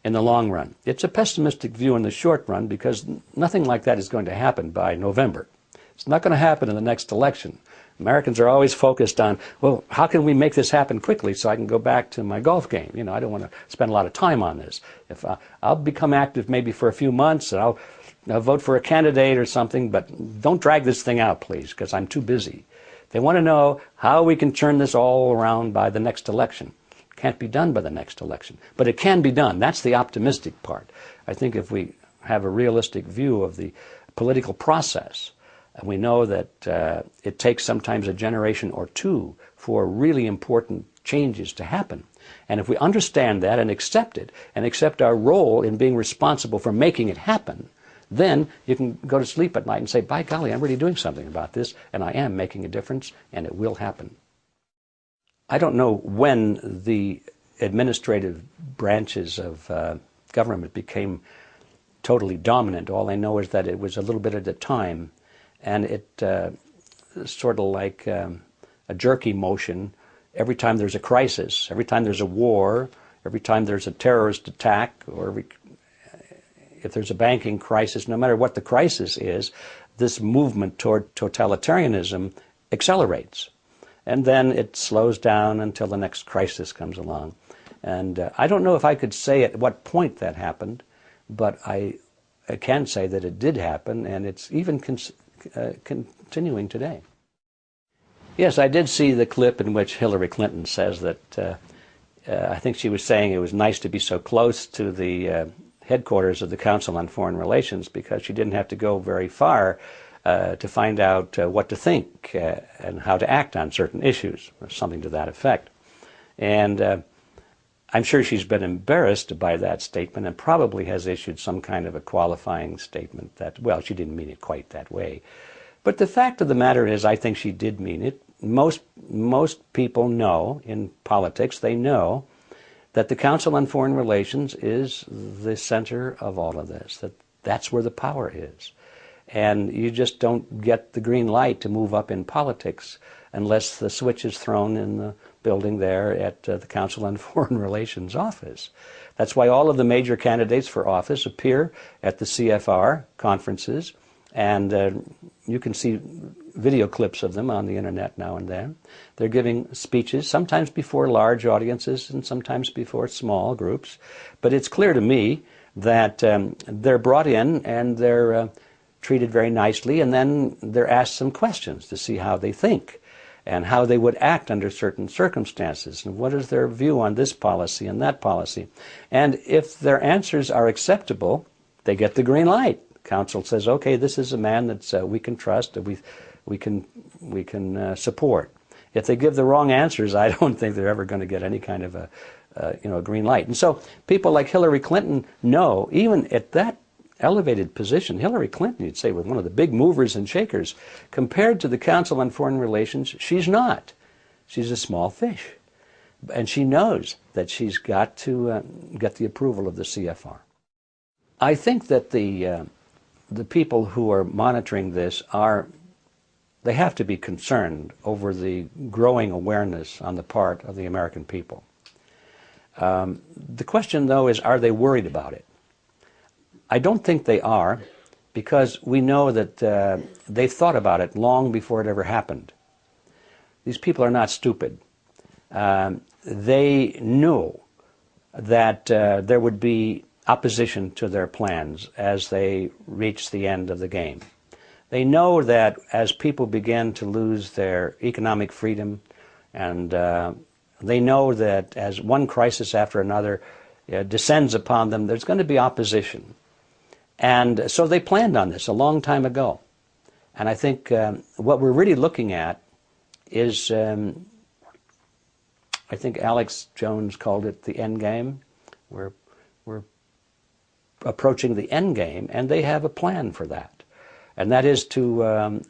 in the long run. It's a pessimistic view in the short run because nothing like that is going to happen by November. It's not going to happen in the next election. Americans are always focused on, well, how can we make this happen quickly so I can go back to my golf game? I don't want to spend a lot of time on this. If I'll become active maybe for a few months, and I'll vote for a candidate or something, but don't drag this thing out, please, because I'm too busy. They want to know how we can turn this all around by the next election. Can't be done by the next election, but it can be done. That's the optimistic part. I think if we have a realistic view of the political process, and we know that it takes sometimes a generation or two for really important changes to happen. And if we understand that and accept it, and accept our role in being responsible for making it happen, then you can go to sleep at night and say, by golly, I'm really doing something about this, and I am making a difference, and it will happen. I don't know when the administrative branches of government became totally dominant. All I know is that it was a little bit at a time, and it sort of like a jerky motion. Every time there's a crisis, every time there's a war, every time there's a terrorist attack, or if there's a banking crisis, no matter what the crisis is, this movement toward totalitarianism accelerates. And then it slows down until the next crisis comes along. And I don't know if I could say at what point that happened, but I can say that it did happen, and it's even continuing today. Yes, I did see the clip in which Hillary Clinton says that, I think she was saying it was nice to be so close to the headquarters of the Council on Foreign Relations because she didn't have to go very far to find out what to think and how to act on certain issues, or something to that effect. And I'm sure she's been embarrassed by that statement and probably has issued some kind of a qualifying statement that, well, she didn't mean it quite that way. But the fact of the matter is, I think she did mean it. Most people know in politics, they know that the Council on Foreign Relations is the center of all of this, that's where the power is. And you just don't get the green light to move up in politics unless the switch is thrown in the building there at the Council on Foreign Relations office. That's why all of the major candidates for office appear at the CFR conferences, and you can see video clips of them on the internet now and then. They're giving speeches, sometimes before large audiences and sometimes before small groups. But it's clear to me that they're brought in and they're treated very nicely, and then they're asked some questions to see how they think and how they would act under certain circumstances, and what is their view on this policy and that policy. And if their answers are acceptable, they get the green light. Council says, okay, this is a man that we can trust, that we can support. If they give the wrong answers, I don't think they're ever going to get any kind of a green light. And so people like Hillary Clinton know, even at that elevated position, Hillary Clinton, you'd say, was one of the big movers and shakers. Compared to the Council on Foreign Relations, she's not. She's a small fish. And she knows that she's got to get the approval of the CFR. I think that the people who are monitoring this they have to be concerned over the growing awareness on the part of the American people. The question, though, is, are they worried about it? I don't think they are, because we know that they've thought about it long before it ever happened. These people are not stupid. They knew that there would be opposition to their plans as they reached the end of the game. They know that as people begin to lose their economic freedom, and they know that as one crisis after another descends upon them, there's going to be opposition. And so they planned on this a long time ago. And I think what we're really looking at is, I think Alex Jones called it the end game. We're approaching the end game, and they have a plan for that. And that is to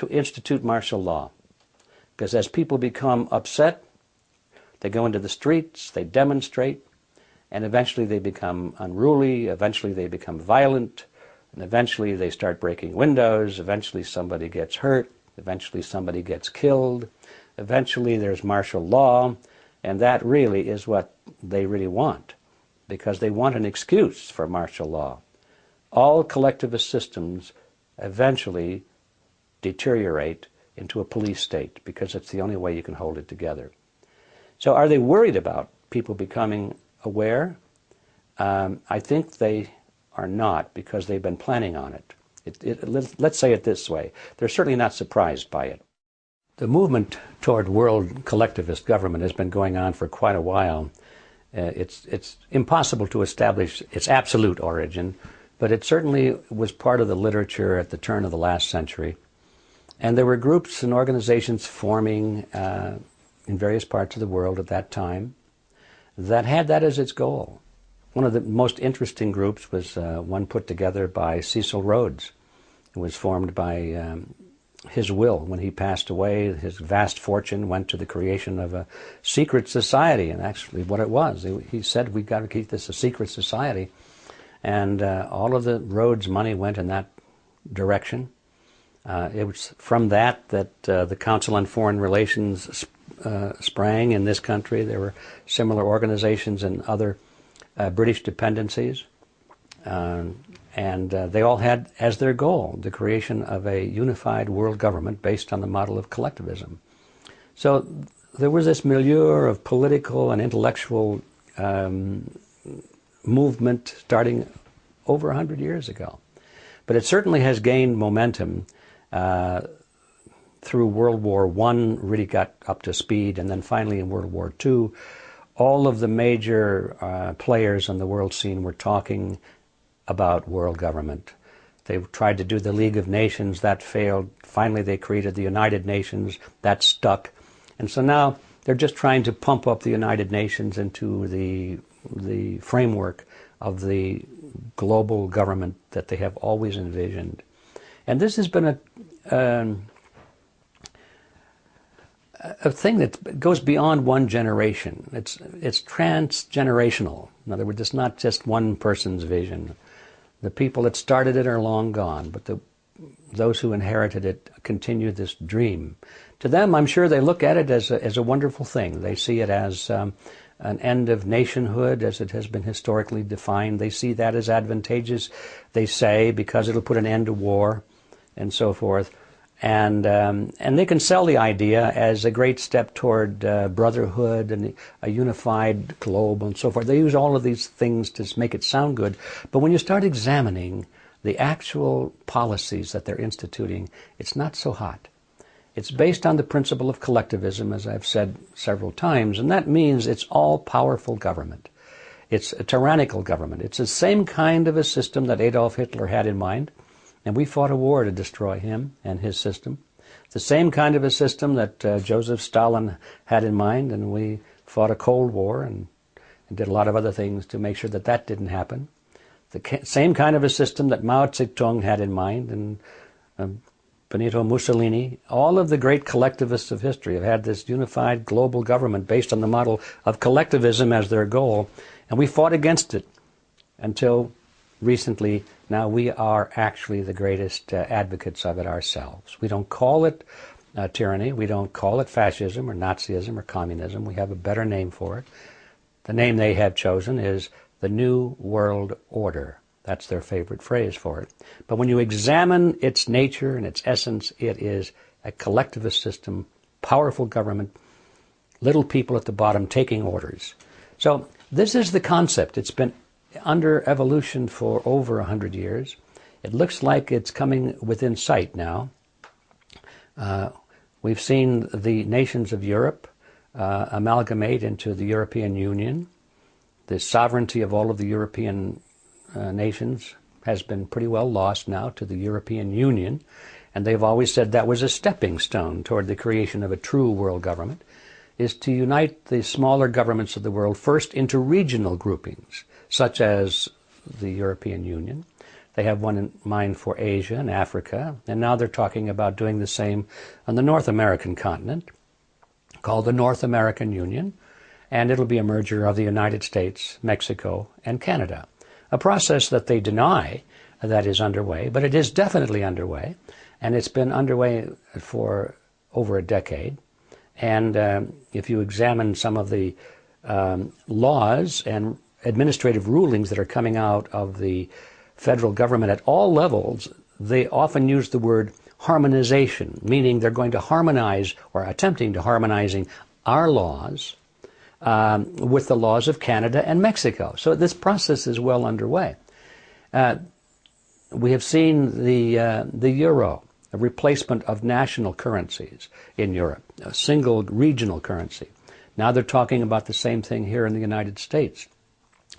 institute martial law. Because as people become upset, they go into the streets, they demonstrate, and eventually they become unruly, eventually they become violent, and eventually they start breaking windows, eventually somebody gets hurt, eventually somebody gets killed, eventually there's martial law, and that really is what they really want, because they want an excuse for martial law. All collectivist systems eventually deteriorate into a police state, because it's the only way you can hold it together. So are they worried about people becoming aware? I think they are not, because they've been planning on it. Let's say it this way. They're certainly not surprised by it. The movement toward world collectivist government has been going on for quite a while. It's impossible to establish its absolute origin, but it certainly was part of the literature at the turn of the last century. And there were groups and organizations forming in various parts of the world at that time that had that as its goal. One of the most interesting groups was one put together by Cecil Rhodes. It was formed by his will. When he passed away, his vast fortune went to the creation of a secret society, and actually what it was. He said, we've got to keep this a secret society. And all of the Rhodes money went in that direction. It was from that the Council on Foreign Relations sprang in this country. There were similar organizations in other British dependencies. And they all had as their goal the creation of a unified world government based on the model of collectivism. So there was this milieu of political and intellectual movement starting over 100 years ago. But it certainly has gained momentum through World War I, really got up to speed, and then finally in World War II, all of the major players on the world scene were talking about world government. They tried to do the League of Nations, that failed. Finally they created the United Nations, that stuck. And so now they're just trying to pump up the United Nations into the framework of the global government that they have always envisioned. And this has been a thing that goes beyond one generation. It's transgenerational. In other words, it's not just one person's vision. The people that started it are long gone, but those who inherited it continue this dream. To them, I'm sure they look at it as a wonderful thing. They see it as an end of nationhood, as it has been historically defined. They see that as advantageous, they say, because it'll put an end to war and so forth. And they can sell the idea as a great step toward brotherhood and a unified globe and so forth. They use all of these things to make it sound good. But when you start examining the actual policies that they're instituting, it's not so hot. It's based on the principle of collectivism, as I've said several times, and that means it's all-powerful government. It's a tyrannical government. It's the same kind of a system that Adolf Hitler had in mind, and we fought a war to destroy him and his system. The same kind of a system that Joseph Stalin had in mind, and we fought a Cold War and did a lot of other things to make sure that that didn't happen. The same kind of a system that Mao Zedong had in mind, and Benito Mussolini. All of the great collectivists of history have had this unified global government based on the model of collectivism as their goal, and we fought against it until recently. Now we are actually the greatest advocates of it ourselves. We don't call it tyranny. We don't call it fascism or Nazism or communism. We have a better name for it. The name they have chosen is the New World Order. That's their favorite phrase for it. But when you examine its nature and its essence, it is a collectivist system, powerful government, little people at the bottom taking orders. So this is the concept. It's been under evolution for over 100 years. It looks like it's coming within sight now. We've seen the nations of Europe amalgamate into the European Union. The sovereignty of all of the European nations has been pretty well lost now to the European Union, and they've always said that was a stepping stone toward the creation of a true world government, is to unite the smaller governments of the world first into regional groupings, such as the European Union. They have one in mind for Asia and Africa, and now they're talking about doing the same on the North American continent, called the North American Union, and it'll be a merger of the United States, Mexico, and Canada. A process that they deny that is underway, but it is definitely underway, and it's been underway for over a decade. And if you examine some of the laws and administrative rulings that are coming out of the federal government at all levels, they often use the word harmonization, meaning they're going to harmonize or attempting to harmonizing our laws with the laws of Canada and Mexico. So this process is well underway. We have seen the euro, a replacement of national currencies in Europe, a single regional currency. Now they're talking about the same thing here in the United States.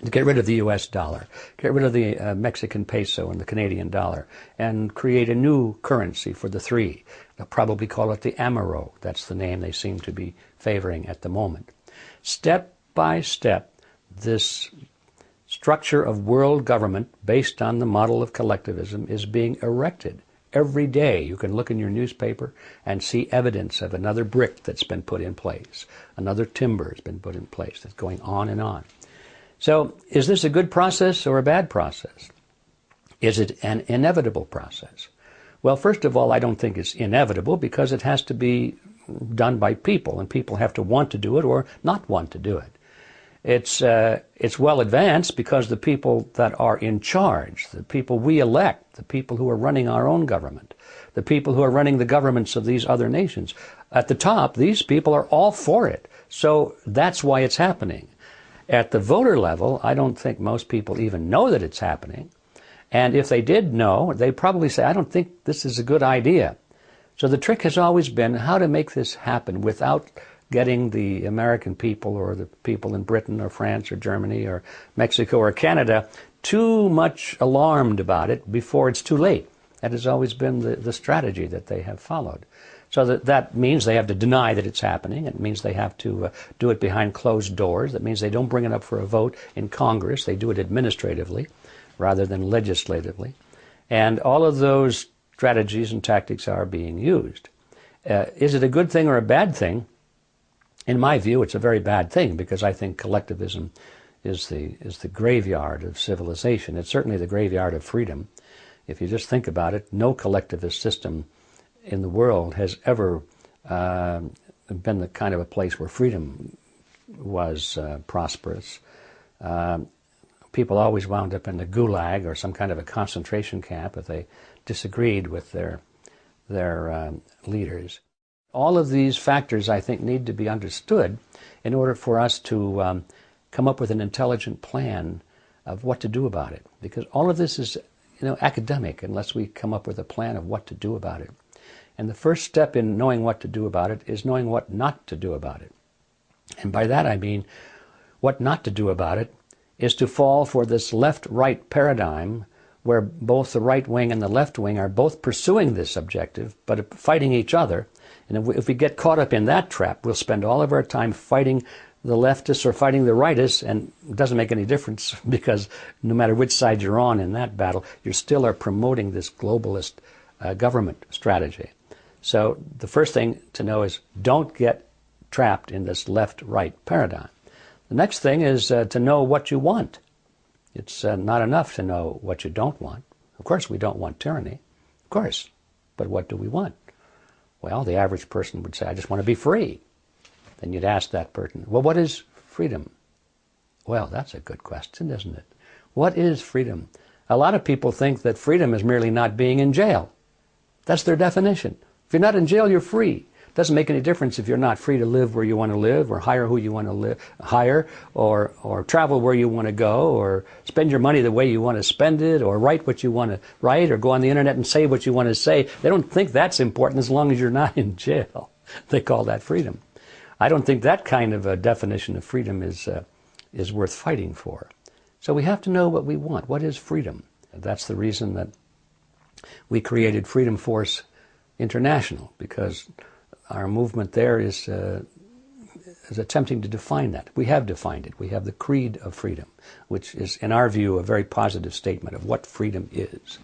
To get rid of the U.S. dollar, get rid of the Mexican peso and the Canadian dollar, and create a new currency for the three. They'll probably call it the Amero. That's the name they seem to be favoring at the moment. Step by step, this structure of world government based on the model of collectivism is being erected. Every day you can look in your newspaper and see evidence of another brick that's been put in place. Another timber has been put in place. That's going on and on. So is this a good process or a bad process? Is it an inevitable process? Well, first of all, I don't think it's inevitable because it has to be done by people, and people have to want to do it or not want to do it. It's well advanced because the people that are in charge, the people we elect, the people who are running our own government, the people who are running the governments of these other nations, at the top, these people are all for it. So that's why it's happening. At the voter level, I don't think most people even know that it's happening. And if they did know, they'd probably say, I don't think this is a good idea. So the trick has always been how to make this happen without getting the American people or the people in Britain or France or Germany or Mexico or Canada too much alarmed about it before it's too late. That has always been the strategy that they have followed. So that means they have to deny that it's happening. It means they have to do it behind closed doors. That means they don't bring it up for a vote in Congress. They do it administratively rather than legislatively. And all of those strategies and tactics are being used. Is it a good thing or a bad thing? In my view, it's a very bad thing because I think collectivism is the graveyard of civilization. It's certainly the graveyard of freedom. If you just think about it, no collectivist system in the world has ever been the kind of a place where freedom was prosperous. People always wound up in the gulag or some kind of a concentration camp if they disagreed with their leaders. All of these factors, I think, need to be understood in order for us to come up with an intelligent plan of what to do about it. Because all of this is, academic unless we come up with a plan of what to do about it. And the first step in knowing what to do about it is knowing what not to do about it. And by that I mean what not to do about it is to fall for this left-right paradigm where both the right wing and the left wing are both pursuing this objective but fighting each other. And if we get caught up in that trap, we'll spend all of our time fighting the leftists or fighting the rightists, and it doesn't make any difference because no matter which side you're on in that battle, you still are promoting this globalist government strategy. So the first thing to know is don't get trapped in this left-right paradigm. The next thing is to know what you want. It's not enough to know what you don't want. Of course, we don't want tyranny. Of course. But what do we want? Well, the average person would say, I just want to be free. Then you'd ask that person, well, what is freedom? Well, that's a good question, isn't it? What is freedom? A lot of people think that freedom is merely not being in jail. That's their definition. If you're not in jail, you're free. It doesn't make any difference if you're not free to live where you want to live, or hire who you want to hire, or travel where you want to go, or spend your money the way you want to spend it, or write what you want to write, or go on the internet and say what you want to say. They don't think that's important as long as you're not in jail. They call that freedom. I don't think that kind of a definition of freedom is worth fighting for. So we have to know what we want. What is freedom? That's the reason that we created Freedom Force International, because our movement there is attempting to define that. We have defined it. We have the Creed of Freedom, which is, in our view, a very positive statement of what freedom is.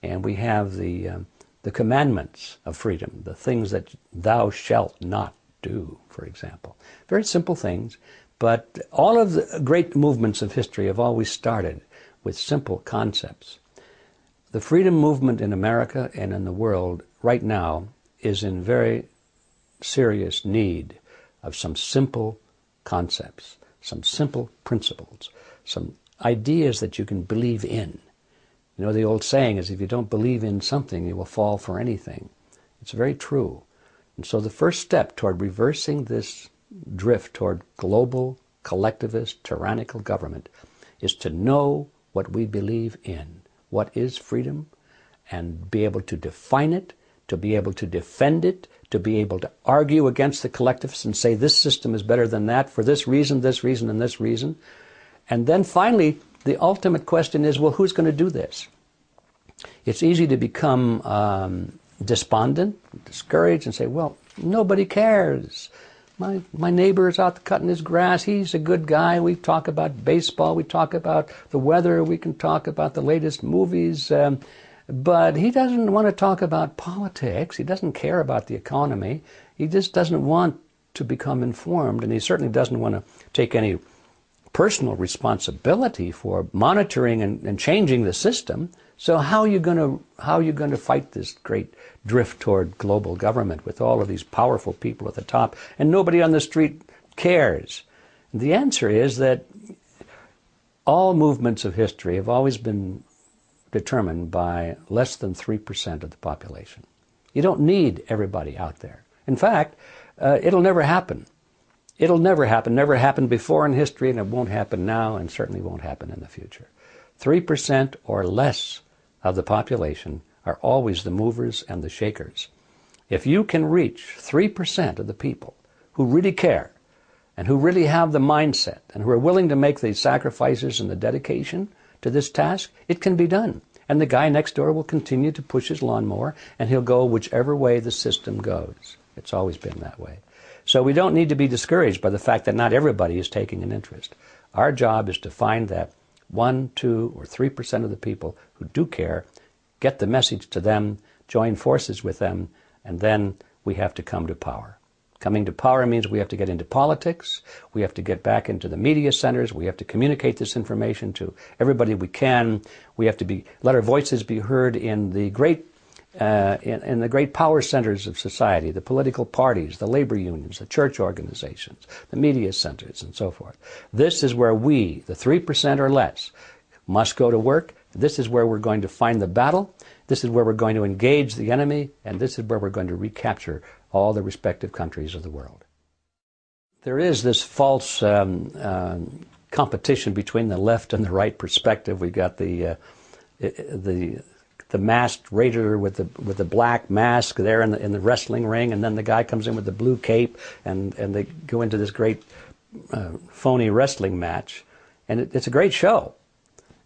And we have the commandments of freedom, the things that thou shalt not do, for example. Very simple things, but all of the great movements of history have always started with simple concepts. The freedom movement in America and in the world right now is in very serious need of some simple concepts, some simple principles, some ideas that you can believe in. You know, the old saying is, if you don't believe in something, you will fall for anything. It's very true. And so the first step toward reversing this drift toward global, collectivist, tyrannical government is to know what we believe in. What is freedom? And be able to define it, to be able to defend it, to be able to argue against the collectivists and say this system is better than that for this reason, and this reason. And then finally, the ultimate question is, well, who's going to do this? It's easy to become despondent, discouraged, and say, well, nobody cares. My neighbor is out cutting his grass. He's a good guy. We talk about baseball. We talk about the weather. We can talk about the latest movies. But he doesn't want to talk about politics. He doesn't care about the economy. He just doesn't want to become informed, and he certainly doesn't want to take any personal responsibility for monitoring and changing the system. So how are you going to fight this great drift toward global government with all of these powerful people at the top and nobody on the street cares? And the answer is that all movements of history have always been determined by less than 3% of the population. You don't need everybody out there. In fact, it'll never happen. It'll never happen. Never happened before in history, and it won't happen now, and certainly won't happen in the future. 3% or less of the population are always the movers and the shakers. If you can reach 3% of the people who really care and who really have the mindset and who are willing to make the sacrifices and the dedication to this task, it can be done. And the guy next door will continue to push his lawnmower, and he'll go whichever way the system goes. It's always been that way. So we don't need to be discouraged by the fact that not everybody is taking an interest. Our job is to find that 1, 2, or 3% of the people who do care, get the message to them, join forces with them, and then we have to come to power. Coming to power means we have to get into politics. We have to get back into the media centers. We have to communicate this information to everybody we can. We have to let our voices be heard in the great in the great power centers of society, the political parties, the labor unions, the church organizations, the media centers, and so forth. This is where we, the 3% or less, must go to work. This is where we're going to find the battle. This is where we're going to engage the enemy. And this is where we're going to recapture all the respective countries of the world. There is this false competition between the left and the right perspective. We've got the masked raider with the black mask there in the wrestling ring, and then the guy comes in with the blue cape, and they go into this great phony wrestling match, and it's a great show.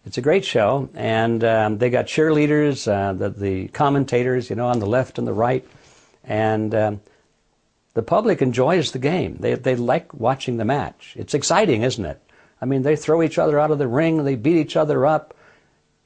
It's a great show, and they got cheerleaders, the commentators, on the left and the right, and the public enjoys the game. They like watching the match. It's exciting, isn't it? I mean, they throw each other out of the ring, they beat each other up.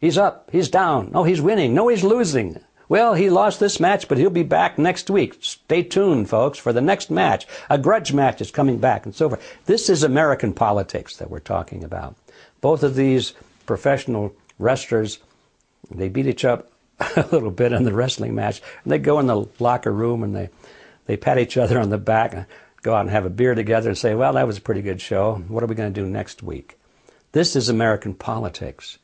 He's up, he's down, no, he's winning, no, he's losing. Well, he lost this match, but he'll be back next week. Stay tuned, folks, for the next match. A grudge match is coming back, and so forth. This is American politics that we're talking about. Both of these professional wrestlers, they beat each up a little bit in the wrestling match, and they go in the locker room and they pat each other on the back and go out and have a beer together and say, well, that was a pretty good show. What are we going to do next week? This is American politics.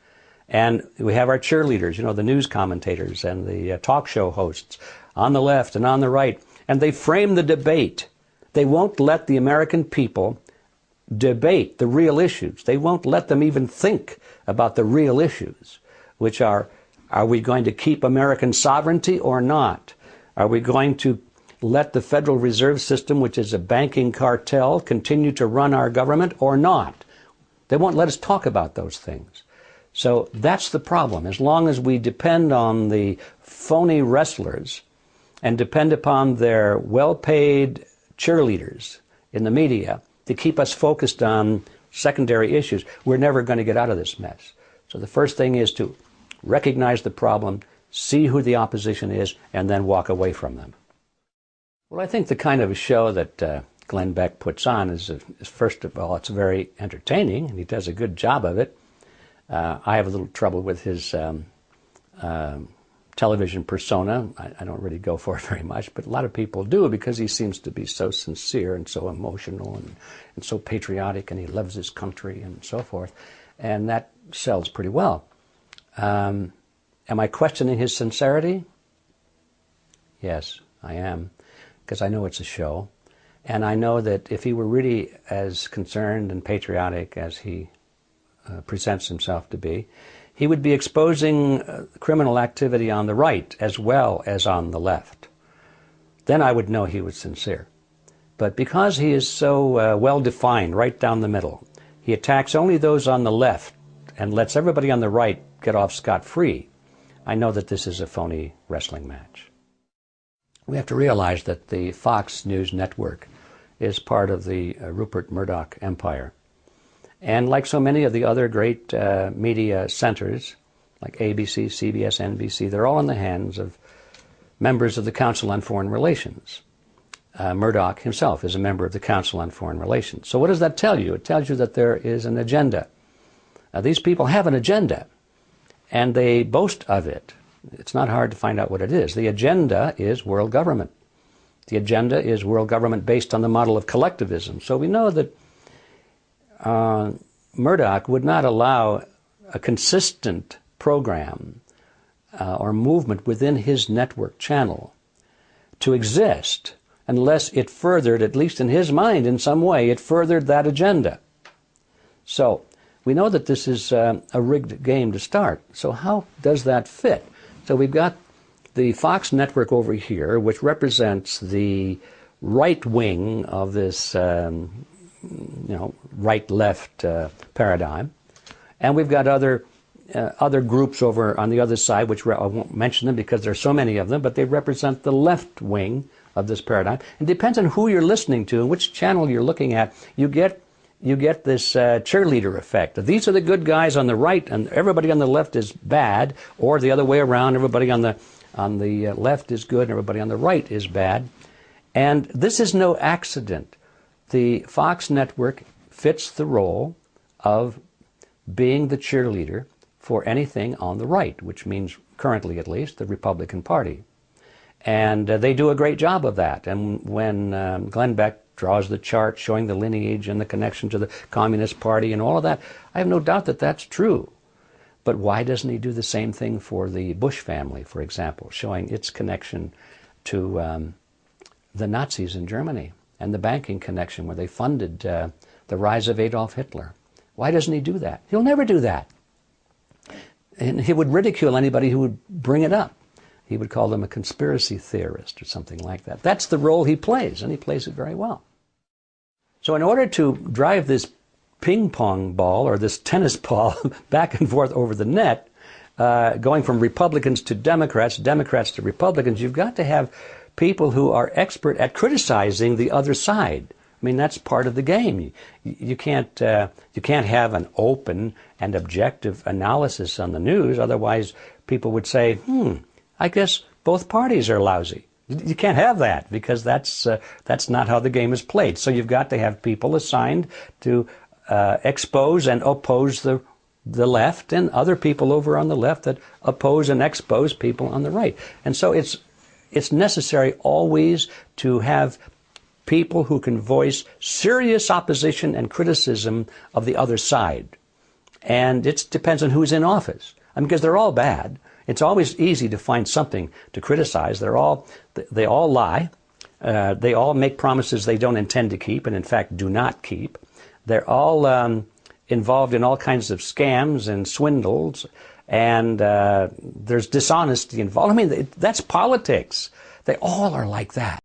And we have our cheerleaders, the news commentators and the talk show hosts on the left and on the right. And they frame the debate. They won't let the American people debate the real issues. They won't let them even think about the real issues, which are we going to keep American sovereignty or not? Are we going to let the Federal Reserve System, which is a banking cartel, continue to run our government or not? They won't let us talk about those things. So that's the problem. As long as we depend on the phony wrestlers and depend upon their well-paid cheerleaders in the media to keep us focused on secondary issues, we're never going to get out of this mess. So the first thing is to recognize the problem, see who the opposition is, and then walk away from them. Well, I think the kind of a show that Glenn Beck puts on is first of all, it's very entertaining, and he does a good job of it. I have a little trouble with his television persona. I don't really go for it very much, but a lot of people do because he seems to be so sincere and so emotional and so patriotic, and he loves his country and so forth. And that sells pretty well. Am I questioning his sincerity? Yes, I am, because I know it's a show. And I know that if he were really as concerned and patriotic as he presents himself to be, he would be exposing criminal activity on the right as well as on the left. Then I would know he was sincere. But because he is so well-defined right down the middle, he attacks only those on the left and lets everybody on the right get off scot-free. I know that this is a phony wrestling match. We have to realize that the Fox News network is part of the Rupert Murdoch empire. And like so many of the other great media centers, like ABC, CBS, NBC, they're all in the hands of members of the Council on Foreign Relations. Murdoch himself is a member of the Council on Foreign Relations. So what does that tell you? It tells you that there is an agenda. These people have an agenda, and they boast of it. It's not hard to find out what it is. The agenda is world government. The agenda is world government based on the model of collectivism. So we know that Murdoch would not allow a consistent program or movement within his network channel to exist unless it furthered, at least in his mind in some way, it furthered that agenda. So we know that this is a rigged game to start. So how does that fit? So we've got the Fox network over here, which represents the right wing of this right-left paradigm. And we've got other groups over on the other side, which I won't mention them because there are so many of them, but they represent the left wing of this paradigm. It depends on who you're listening to and which channel you're looking at. You get this cheerleader effect. These are the good guys on the right, and everybody on the left is bad, or the other way around, everybody on the left is good, and everybody on the right is bad. And this is no accident. The Fox network fits the role of being the cheerleader for anything on the right, which means, currently at least, the Republican Party. And they do a great job of that. And when Glenn Beck draws the chart showing the lineage and the connection to the Communist Party and all of that, I have no doubt that that's true. But why doesn't he do the same thing for the Bush family, for example, showing its connection to the Nazis in Germany and the banking connection where they funded the rise of Adolf Hitler? Why doesn't he do that? He'll never do that. And he would ridicule anybody who would bring it up. He would call them a conspiracy theorist or something like that. That's the role he plays, and he plays it very well. So in order to drive this ping pong ball or this tennis ball back and forth over the net, going from Republicans to Democrats, Democrats to Republicans, you've got to have people who are expert at criticizing the other side. I mean, that's part of the game. You can't have an open and objective analysis on the news. Otherwise, people would say, I guess both parties are lousy. You can't have that because that's not how the game is played. So you've got to have people assigned to expose and oppose the left, and other people over on the left that oppose and expose people on the right. And so it's necessary always to have people who can voice serious opposition and criticism of the other side. And it depends on who's in office. I mean, because they're all bad. It's always easy to find something to criticize. They all lie. They all make promises they don't intend to keep and in fact do not keep. They're all involved in all kinds of scams and swindles, and there's dishonesty involved. I mean, that's politics. They all are like that.